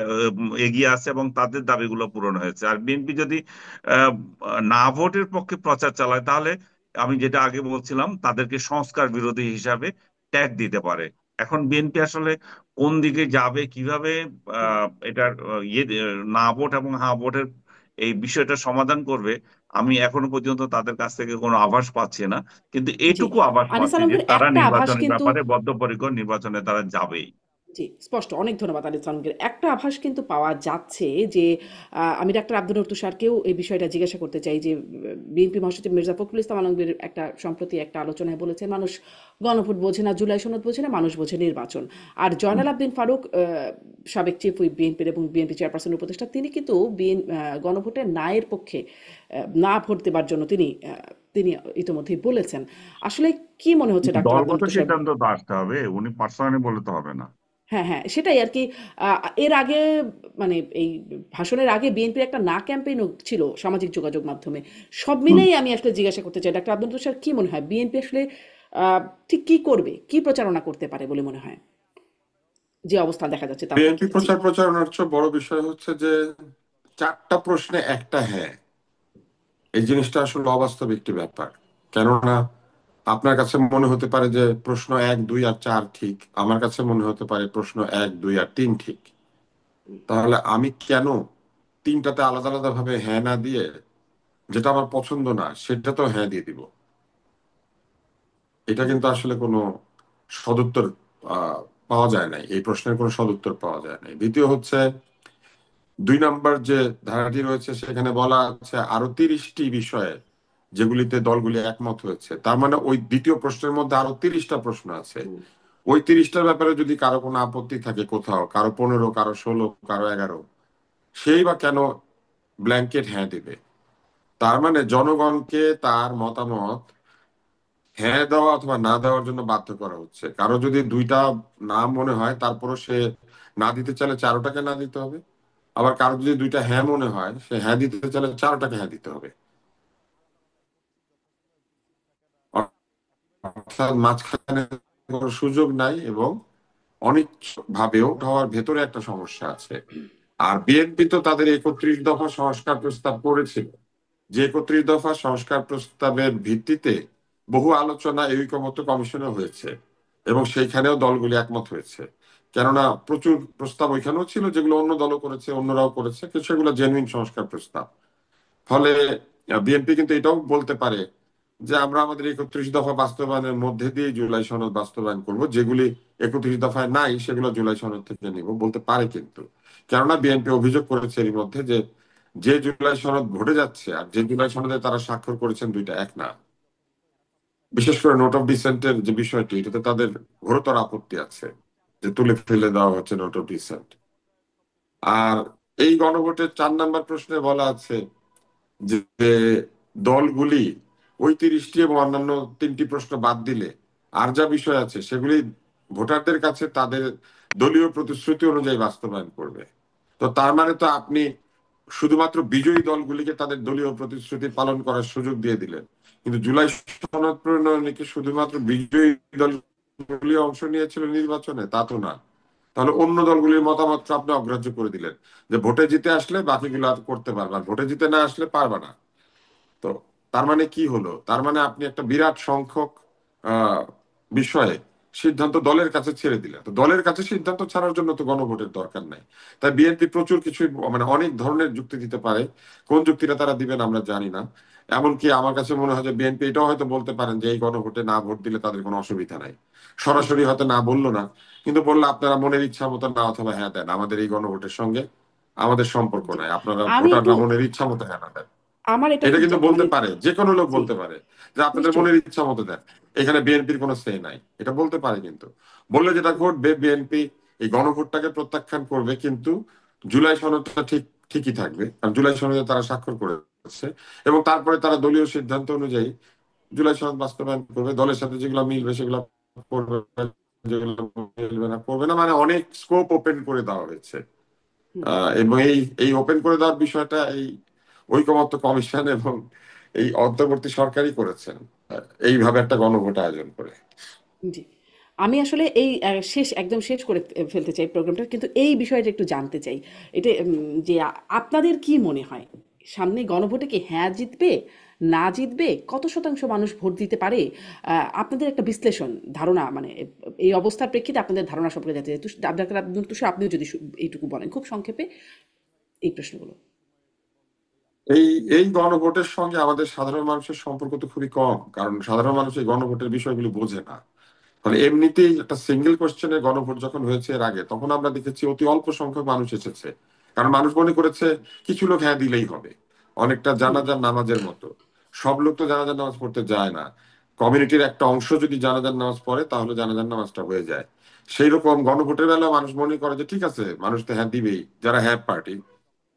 এগিয়ে আছে, এবং তাদের দাবিগুলো পূরণ হয়েছে। আর বিএনপি যদি আহ, না ভোটের পক্ষে প্রচার চালায়, তাহলে আমি যেটা আগে বলছিলাম, তাদেরকে সংস্কার বিরোধী হিসাবে ট্যাগ দিতে পারে। এখন বিএনপি আসলে কোন দিকে যাবে, কিভাবে হুম, এটার না ভোট এবং হা ভোটের এই বিষয়টা সমাধান করবে, আমি এখনো পর্যন্ত তাদের কাছ থেকে কোনো আভাস পাচ্ছি না। কিন্তু জি। এইটুকু আভাস আনিস পাচ্ছি যে আলমগীর, তারা একটা আভাস নির্বাচনের কিন্তু, ব্যাপারে বদ্ধপরিকর, নির্বাচনে তারা যাবেই। জি, স্পষ্ট। অনেক ধন্যবাদ আনিস আলমগীর। একটা আভাস কিন্তু পাওয়া যাচ্ছে যে আমি ডাক্তার আব্দুল তুষারকেও এই বিষয়টা জিজ্ঞাসা করতে চাই যে বিএনপি মহাসচিব মির্জা ফখরুল ইসলাম আলমগীর একটা সম্প্রতি একটা আলোচনায় বলেছেন, মানুষ গণভোট বোঝে না, জুলাই সনদ বোঝে না, মানুষ বোঝে নির্বাচন। আর জয়নাল আবদিন ফারুক, সাবেক চিফ হুইপ বিএনপির এবং বিএনপি চেয়ারপারসন উপদেষ্টা, তিনি কিন্তু গণভোটে নায়ের পক্ষে, না ভোট দেবার জন্য তিনি ইতিমধ্যেই বলেছেন। আসলে কি মনে হচ্ছে কিন্তু ডাক্তার আব্দুল দলগত তুষার? সিদ্ধান্ত তো আসতে হবে, উনি পার্সোনালি বলে তো হবে না। হ্যাঁ, হ্যাঁ, সেটাই আরকি। আ এর আগে, মানে এই ভাষণের আগে বিএনপির একটা না ক্যাম্পেইনও ছিল সামাজিক যোগাযোগ মাধ্যমে। সব হুম। মিলেই আমি আসলে জিজ্ঞাসা করতে চাই, ডাক্তার আব্দুল তুষার, কি মনে হয় বিএনপি আসলে আ ঠিক কি করবে? কি প্রচারণা করতে পারে বলে মনে হয়? যে অবস্থান দেখা যাচ্ছে তার বিএনপি প্রেক্ষিতে। জি। প্রচারণার চেয়ে বড় বিষয় হচ্ছে যে 4টা প্রশ্নে একটা হ্যাঁ, এই জিনিসটা আসলে অবাস্তব একটি ব্যাপার। কেননা আপনার কাছে মনে হতে পারে যে প্রশ্ন 1, 2 আর 4 ঠিক, আমার কাছে মনে হতে পারে প্রশ্ন 1, 2 আর 3 ঠিক। তাহলে আমি কেন তিনটাতে আলাদা আলাদা ভাবে হ্যাঁ না দিয়ে যেটা আমার পছন্দ না সেটা তো হ্যাঁ দিয়ে দিব? এটা কিন্তু আসলে কোনো সদুত্তর পাওয়া যায় নাই, এই প্রশ্নের কোনো সদুত্তর পাওয়া যায় নাই। দ্বিতীয় হচ্ছে 2 নম্বর যে ধারাটি রয়েছে সেখানে বলা আছে আরো 30টি বিষয়ে যেগুলিতে দলগুলি একমত হয়েছে। তার মানে ওই দ্বিতীয় প্রশ্নের মধ্যে আরো 30টা প্রশ্ন আছে। হুম। ওই 30টার ব্যাপারে যদি কারো কোনো আপত্তি থাকে, কোথাও কারো 15, কারো 16, কারো 11, সেই বা কেন ব্ল্যাঙ্কেট হ্যাঁ দিবে? তার মানে জনগণকে তার মতামত হ্যাঁ দেওয়া অথবা না দেওয়ার জন্য বাধ্য করা হচ্ছে। কারো যদি দুইটা নাম মনে হয়, তারপরও সে না দিতে চাইলে চারোটাকে না দিতে হবে। আবার কারো যদি দুইটা হ্যাঁ মনে হয়, সে হ্যাঁ দিতে চাইলে চারোটাকে হ্যাঁ দিতে হবে। অর্থাৎ মাঝখানে কোনো সুযোগ নাই, এবং অনেক ভাবেও হওয়ার ভেতরে একটা সমস্যা আছে। আর বিএনপি তো তাদের 31 দফা সংস্কার প্রস্তাব করেছিল, যে 31 দফা সংস্কার প্রস্তাবের ভিত্তিতে বহু আলোচনা এই ঐকমত্য কমিশনে হয়েছে, এবং সেইখানেও দলগুলি একমত হয়েছে। কেননা প্রচুর প্রস্তাব ওইখানেও ছিল যেগুলো অন্য দলও করেছে, অন্যরাও করেছে, কিছু সেগুলো জেনুইন সংস্কার প্রস্তাব। ফলে বিএনপি কিন্তু এটাও বলতে পারে যে আমরা আমাদের 31 দফা বাস্তবায়নের মধ্যে দিয়ে জুলাই সনদ বাস্তবায়ন করব, যেগুলি 31 দফায় নাই সেগুলো জুলাই সনদ থেকে নিব, বলতে পারে কিন্তু। কেননা বিএনপি অভিযোগ করেছে এর মধ্যে যে যে জুলাই সনদ ঘটে যাচ্ছে আর যে জুলাই সনদে তারা স্বাক্ষর করেছেন দুইটা এক না। বিশেষ করে নোট অফ ডিসেন্টের যে বিষয়টি, এটাতে তাদের ঘোরতর আপত্তি আছে, যে তুলে ফেলে দেওয়া হচ্ছে নোট অফ ডিসেন্ট। আর এই গণভোটের 4 নম্বর প্রশ্নে বলা আছে যে দলগুলি ওই 30টি এবং অন্যান্য 3টি প্রশ্ন বাদ দিলে আর যা বিষয় আছে সেগুলি ভোটারদের কাছে তাদের দলীয় প্রতিশ্রুতি অনুযায়ী বাস্তবায়ন করবে। তো তার মানে তো আপনি শুধুমাত্র বিজয়ী দলগুলিকে তাদের দলীয় প্রতিশ্রুতি পালন করার সুযোগ দিয়ে দিলেন, কিন্তু জুলাই সনদ প্রণয়নে কি শুধুমাত্র বিজয়ী দলগুলি অংশ নিয়েছিল নির্বাচনে? তা তো না। তাহলে অন্য দলগুলির মতামত আপনি অগ্রাহ্য করে দিলেন, যে ভোটে জিতে আসলে বাকিগুলো আর করতে পারবে, আর ভোটে জিতে না আসলে পারবে না। তো তার মানে কি হলো? তার মানে আপনি একটা বিরাট সংখ্যক আহ বিষয়ে সিদ্ধান্ত দলের কাছে ছেড়ে দিলেন। তো দলের কাছে সিদ্ধান্ত ছাড়ার জন্য তো গণভোটের দরকার নাই। তাই বিএনপি প্রচুর কিছু, মানে অনেক ধরনের যুক্তি দিতে পারে। কোন যুক্তিটা তারা দিবেন আমরা জানি না। এমনকি আমার কাছে মনে হয় যে বিএনপি এটাও হয়তো বলতে পারেন যে এই গণভোটে না ভোট দিলে তাদের কোনো অসুবিধা নাই। সরাসরি হয়তো না বললো না, কিন্তু বললো আপনারা মনের ইচ্ছা মতো না অথবা হ্যাঁ দেন, আমাদের এই গণভোটের সঙ্গে আমাদের সম্পর্ক জি। নাই, আপনারা আমি একটু, ভোটাররা মনের ইচ্ছা মতো হ্যাঁ না দেন। আমার এটা এটা একটু কিন্তু বলতে মানে, পারে, যে কোনো লোক জি, বলতে পারে যে আপনাদের নিশ্চয়ই। মনের ইচ্ছা মতো দেন, এখানে বিএনপির কোনো সে নাই, এটা বলতে পারে। কিন্তু বললে যেটা ঘটবে, বিএনপি এই গণভোটটাকে প্রত্যাখ্যান করবে, কিন্তু জুলাই সনদটা ঠিকই থাকবে, কারণ জুলাই সনদে তারা স্বাক্ষর করেছে। এবং তারপরে তারা দলীয় সিদ্ধান্ত অনুযায়ী জুলাই সনদ বাস্তবায়ন করবে, দলের সাথে যেগুলো মিলবে সেগুলো করবে, যেগুলো মিলবে না করবে না, মানে অনেক স্কোপ ওপেন করে দেওয়া হয়েছে। হুম। এবং এই এই ওপেন করে দেওয়ার বিষয়টা এই ঐকমত্য কমিশন এবং এই অন্তর্বর্তী সরকারই করেছেন, এইভাবে একটা গণভোট আয়োজন করে। জি। আমি আসলে এই একদম শেষ করে ফেলতে চাই প্রোগ্রামটা। কিন্তু এই বিষয়টা একটু জানতে চাই। এটা যে আপনাদের কি মনে হয়? সামনে গণভোটে কি হ্যাঁ জিতবে? না জিতবে? কত শতাংশ মানুষ ভোট দিতে পারে? আপনাদের একটা বিশ্লেষণ, ধারণা, মানে এই অবস্থার প্রেক্ষিতে আপনাদের ধারণা সম্পর্কে জানতে চাই। ডাক্তার আব্দুল তুষার, আপনিও যদি এইটুকু বলেন খুব সংক্ষেপে এই প্রশ্নগুলো। এই এই গণভোটের সঙ্গে আমাদের সাধারণ মানুষের সম্পর্ক তো খুবই কম, কারণ সাধারণ মানুষ এই গণভোটের বিষয়গুলো বোঝে না। ফলে এমনিতেই একটা সিঙ্গেল কোশ্চেনের গণভোট যখন হয়েছে এর আগে, তখন আমরা দেখেছি অতি অল্প সংখ্যক মানুষ এসেছে। কারণ মানুষ মনে করেছে কিছু লোক হ্যাঁ দিলেই হবে, অনেকটা হুম। জানাজার নামাজের মতো। সব লোক তো জানাজার নামাজ পড়তে যায় না। কমিউনিটির একটা অংশ যদি জানাজার নামাজ পড়ে তাহলে জানাজার নামাজটা হয়ে যায়। সেই রকম গণভোটের বেলা মানুষ মনে করে যে ঠিক আছে, মানুষ তো হ্যাঁ দিবেই, যারা হ্যাঁ পার্টি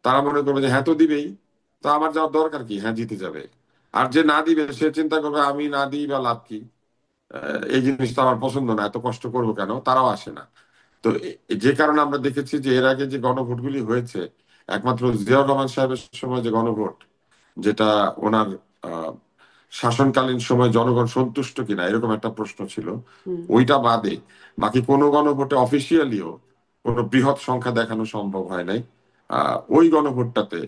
তারা মনে করবে যে হ্যাঁ তো দিবেই, তো আমার যাওয়ার দরকার কি, হ্যাঁ জিতে যাবে। আর যে না দিবে সে চিন্তা করবে আমি না দিই বা লাভ কি, এই জিনিসটা আমার পছন্দ না, এত কষ্ট করবো কেন, তারাও আসে না। তো যে কারণে আমরা দেখেছি যে এর আগে যে গণভোটগুলি হয়েছে, একমাত্র জিয়াউর রহমান সাহেবের সময় যে গণভোট, যেটা ওনার আহ, শাসনকালীন সময় জনগণ সন্তুষ্ট কিনা এরকম একটা প্রশ্ন ছিল, হুম। ওইটা বাদে বাকি কোনো গণভোটে অফিসিয়ালিও কোনো বৃহৎ সংখ্যা দেখানো সম্ভব হয় নাই। ওই গণভোটটাতে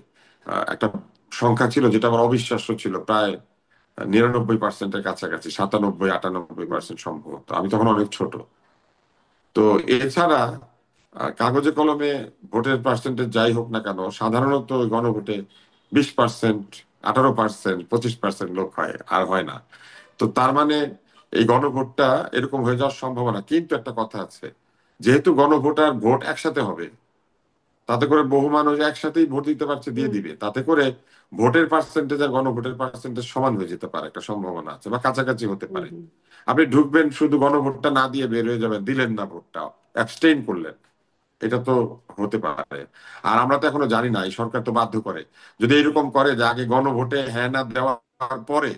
একটা সংখ্যা ছিল যেটা আমার অবিশ্বাস্য ছিল, প্রায় 99%-এর কাছাকাছি, 97-98% সম্ভবত, আমি তখন অনেক ছোট। তো এছাড়া কাগজে কলমে ভোটের পার্সেন্টেজ যাই হোক না কেন, সাধারণত গণভোটে 20%, 18%, 25% লোক হয়, আর হয় না। তো তার মানে এই গণভোটটা এরকম হয়ে যাওয়ার সম্ভাবনা। কিন্তু একটা কথা আছে, যেহেতু গণভোটার ভোট একসাথে হবে, তাতে করে বহু মানুষ একসাথেই ভোট দিতে পারছে, দিয়ে হুম, দিবে, তাতে করে ভোটের পার্সেন্টেজ আর গণভোটের পার্সেন্টেজ সমান হয়ে যেতে পারে, একটা সম্ভাবনা আছে, বা কাছাকাছি হতে হুম, পারে। হুম। আপনি ঢুকবেন, শুধু গণভোটটা না দিয়ে বের হয়ে যাবেন, দিলেন না ভোটটা, অ্যাবস্টেইন করলেন, এটা তো হতে পারে। আর আমরা তো এখনো জানি না, এই সরকার তো বাধ্য করে, যদি এরকম করে যে আগে গণভোটে হ্যাঁ না দেওয়ার পরে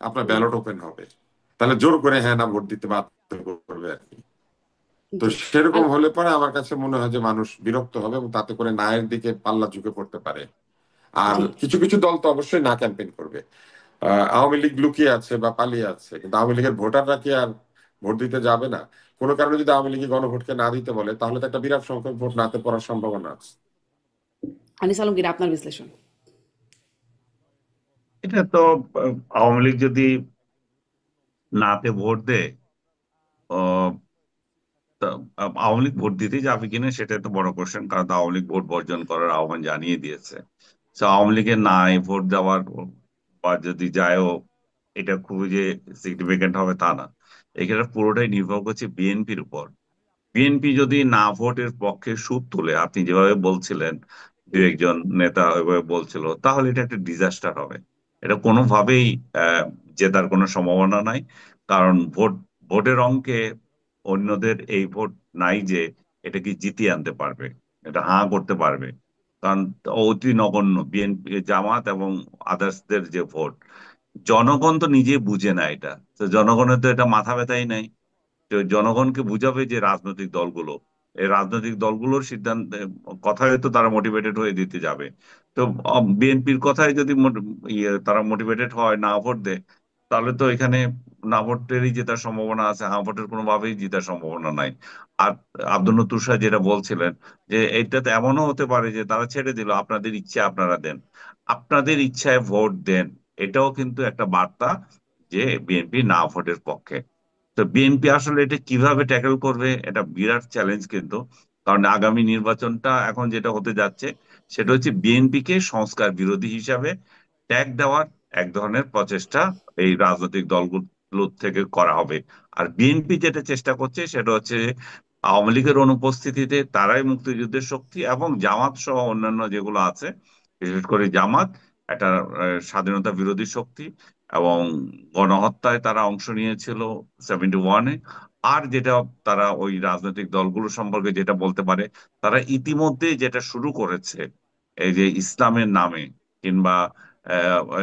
আপনার হুম, ব্যালট ওপেন হবে, তাহলে জোর করে হ্যাঁ না ভোট দিতে বাধ্য করবে আর কি। তো জি। সেরকম আন- হলে পরে আমার কাছে মনে হয় যে মানুষ বিরক্ত হবে, এবং তাতে করে নায়ের দিকে পাল্লা ঝুঁকে পড়তে পারে। আর জি। কিছু কিছু দল তো অবশ্যই না ক্যাম্পেইন করবে। আওয়ামী লীগ লুকিয়ে আছে বা পালিয়ে আছে, কিন্তু আওয়ামী লীগের ভোটাররা কি আর ভোট দিতে যাবে না? কোনো কারণে যদি আওয়ামী লীগ গণভোটকে না দিতে বলে, তাহলে তো একটা বিরাট সংখ্যক ভোট নাতে পড়ার সম্ভাবনা আছে। আনিস আলমগীর, আপনার বিশ্লেষণ। এটা তো আওয়ামী লীগ যদি নাতে ভোট দেয়, আহ, তা আওয়ামী লীগ ভোট দিতে যাবে কিনা সেটা তো বড় কোশ্চেন, কারণ তো আওয়ামী লীগ ভোট বর্জন করার আহ্বান জানিয়ে দিয়েছে। তো আওয়ামী লীগের নাই ভোট দেওয়ার, বা যদি যায়ও, এটা খুবই যে সিগনিফিকেন্ট হবে তা না। এখানে পুরোটাই নির্ভর করছে বিএনপির উপর। বিএনপি যদি না ভোটের পক্ষে সুদ তোলে, আপনি যেভাবে বলছিলেন, দু হুম, একজন নেতা ওইভাবে বলছিল, তাহলে এটা একটা ডিজাস্টার হবে। এটা কোনোভাবেই জেতার কোনো সম্ভাবনা নাই। কারণ ভোটের অঙ্কে অন্যদের এই ভোট নাই যে এটা কি জিতিয়ে আনতে পারবে, এটা হাঁ করতে পারবে। কারণ অতি নগণ্য বিএনপি, জামাত এবং আদার্সদের যে ভোট, জনগণ তো নিজে বুঝে না এটা। তো জনগণের তো এটা মাথা ব্যথাই নাই। তো জনগণকে বুঝাবে যে রাজনৈতিক দলগুলো, এই রাজনৈতিক দলগুলোর সিদ্ধান্ত কথায় তো তারা মোটিভেটেড হয়ে দিতে যাবে। তো বিএনপির কথায় যদি তারা মোটিভেটেড হয় না ভোট দেয়, তাহলে তো এখানে না ভোটেরই জেতার সম্ভাবনা আছে, হ্যাঁ ভোটের কোনোভাবেই জেতার সম্ভাবনা নাই। আর আব্দুল নতুর সাহেব যেটা বলছিলেন, যে এইটাতে এমনও হতে পারে যে তারা ছেড়ে দিল, আপনাদের ইচ্ছা আপনারা দেন, আপনাদের ইচ্ছায় ভোট দেন, এটাও কিন্তু একটা বার্তা যে বিএনপি না ভোটের পক্ষে। তো বিএনপি আসলে এটা কিভাবে ট্যাকেল করবে, এটা বিরাট চ্যালেঞ্জ কিন্তু। কারণ আগামী নির্বাচনটা এখন যেটা হতে যাচ্ছে, সেটা হচ্ছে বিএনপি কে সংস্কার বিরোধী হিসাবে ট্যাগ দেওয়ার এক ধরনের প্রচেষ্টা এই রাজনৈতিক দলগুলো থেকে করা হবে। আর বিএনপি যেটা চেষ্টা করছে সেটা হচ্ছে আওয়ামী লীগের অনুপস্থিতিতে তারাই মুক্তিযুদ্ধের শক্তি, এবং জামাত সহ অন্যান্য যেগুলো আছে, বিশেষ করে জামাত একটা স্বাধীনতা বিরোধী শক্তি, এবং গণহত্যায় তারা অংশ নিয়েছিল 71-এ। আর যেটা তারা ওই রাজনৈতিক দলগুলো সম্পর্কে যেটা বলতে পারে, তারা ইতিমধ্যে যেটা শুরু করেছে, এই যে ইসলামের নামে, কিংবা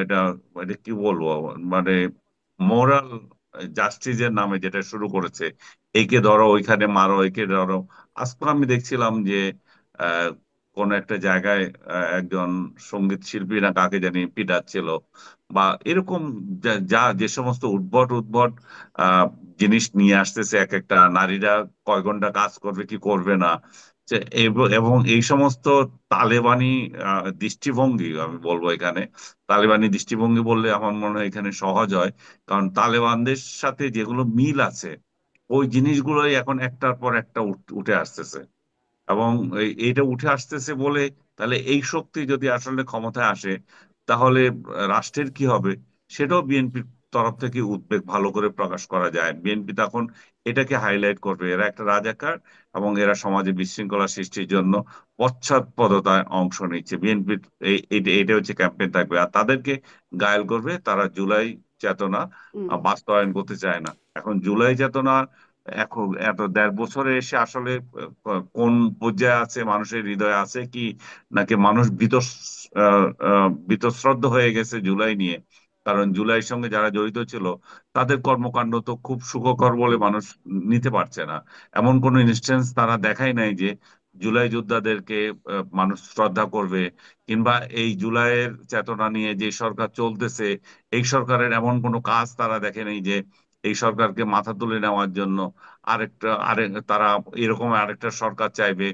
এটা এটা কি বলবো, মানে মোরাল জাস্টিসের নামে যেটা শুরু করেছে, একে ধরো ওইখানে মারো, একে ধরো। আজকে আমি দেখছিলাম যে আহ, কোন একটা জায়গায় একজন সঙ্গীত শিল্পী না কাকে জানি পিটাচ্ছিল, বা এরকম যে সমস্ত উদ্ভট উদ্ভট আহ জিনিস নিয়ে আসতেছে এক একটা। নারীরা কয় ঘন্টা কাজ করবে কি করবে না, এবং এই সমস্ত তালেবানি দৃষ্টিভঙ্গি, আমি বলবো এখানে তালেবানি দৃষ্টিভঙ্গি বললে আমার মনে হয় এখানে সহজ হয়। কারণ তালেবানদের সাথে যেগুলো মিল আছে, ওই জিনিসগুলোই এখন একটার পর একটা উঠে আসতেছে। এবং এইটা উঠে আসতেছে বলে, তাহলে এই শক্তি যদি আসলে ক্ষমতায় আসে, তাহলে রাষ্ট্রের কি হবে, সেটাও বিএনপির তরফ থেকে উদ্বেগ ভালো করে প্রকাশ করা যায়। বিএনপি তখন এটাকে হাইলাইট করবে, এরা একটা রাজাকার, এবং এরা সমাজে বিশৃঙ্খলা সৃষ্টির জন্য পশ্চাৎপদতায় অংশ নিচ্ছে। বিএনপির এটা হচ্ছে ক্যাম্পেইন থাকবে, আর তাদেরকে ঘায়েল করবে তারা জুলাই চেতনা হুম। বাস্তবায়ন করতে চায় না। এখন জুলাই চেতনা এখন এত 1.5 বছরে এসে আসলে কোন পর্যায়ে আছে, মানুষের হৃদয়ে আছে কি, নাকি মানুষ বীতশ্রদ্ধ হয়ে গেছে জুলাই নিয়ে। কারণ জুলাইয়ের সঙ্গে যারা জড়িত ছিল, তাদের কর্মকাণ্ড তো খুব সুখকর বলে মানুষ নিতে পারছে না। এমন কোন ইনস্টেন্স তারা দেখাই নাই যে জুলাই যোদ্ধাদেরকে মানুষ শ্রদ্ধা করবে, কিংবা এই জুলাইয়ের চেতনা নিয়ে যে সরকার চলতেছে, এই সরকারের এমন কোনো কাজ তারা দেখে নেই যে এই সরকারকে মাথা তুলে নেওয়ার জন্য তারা এরকম আরেকটা সরকার চাইবে,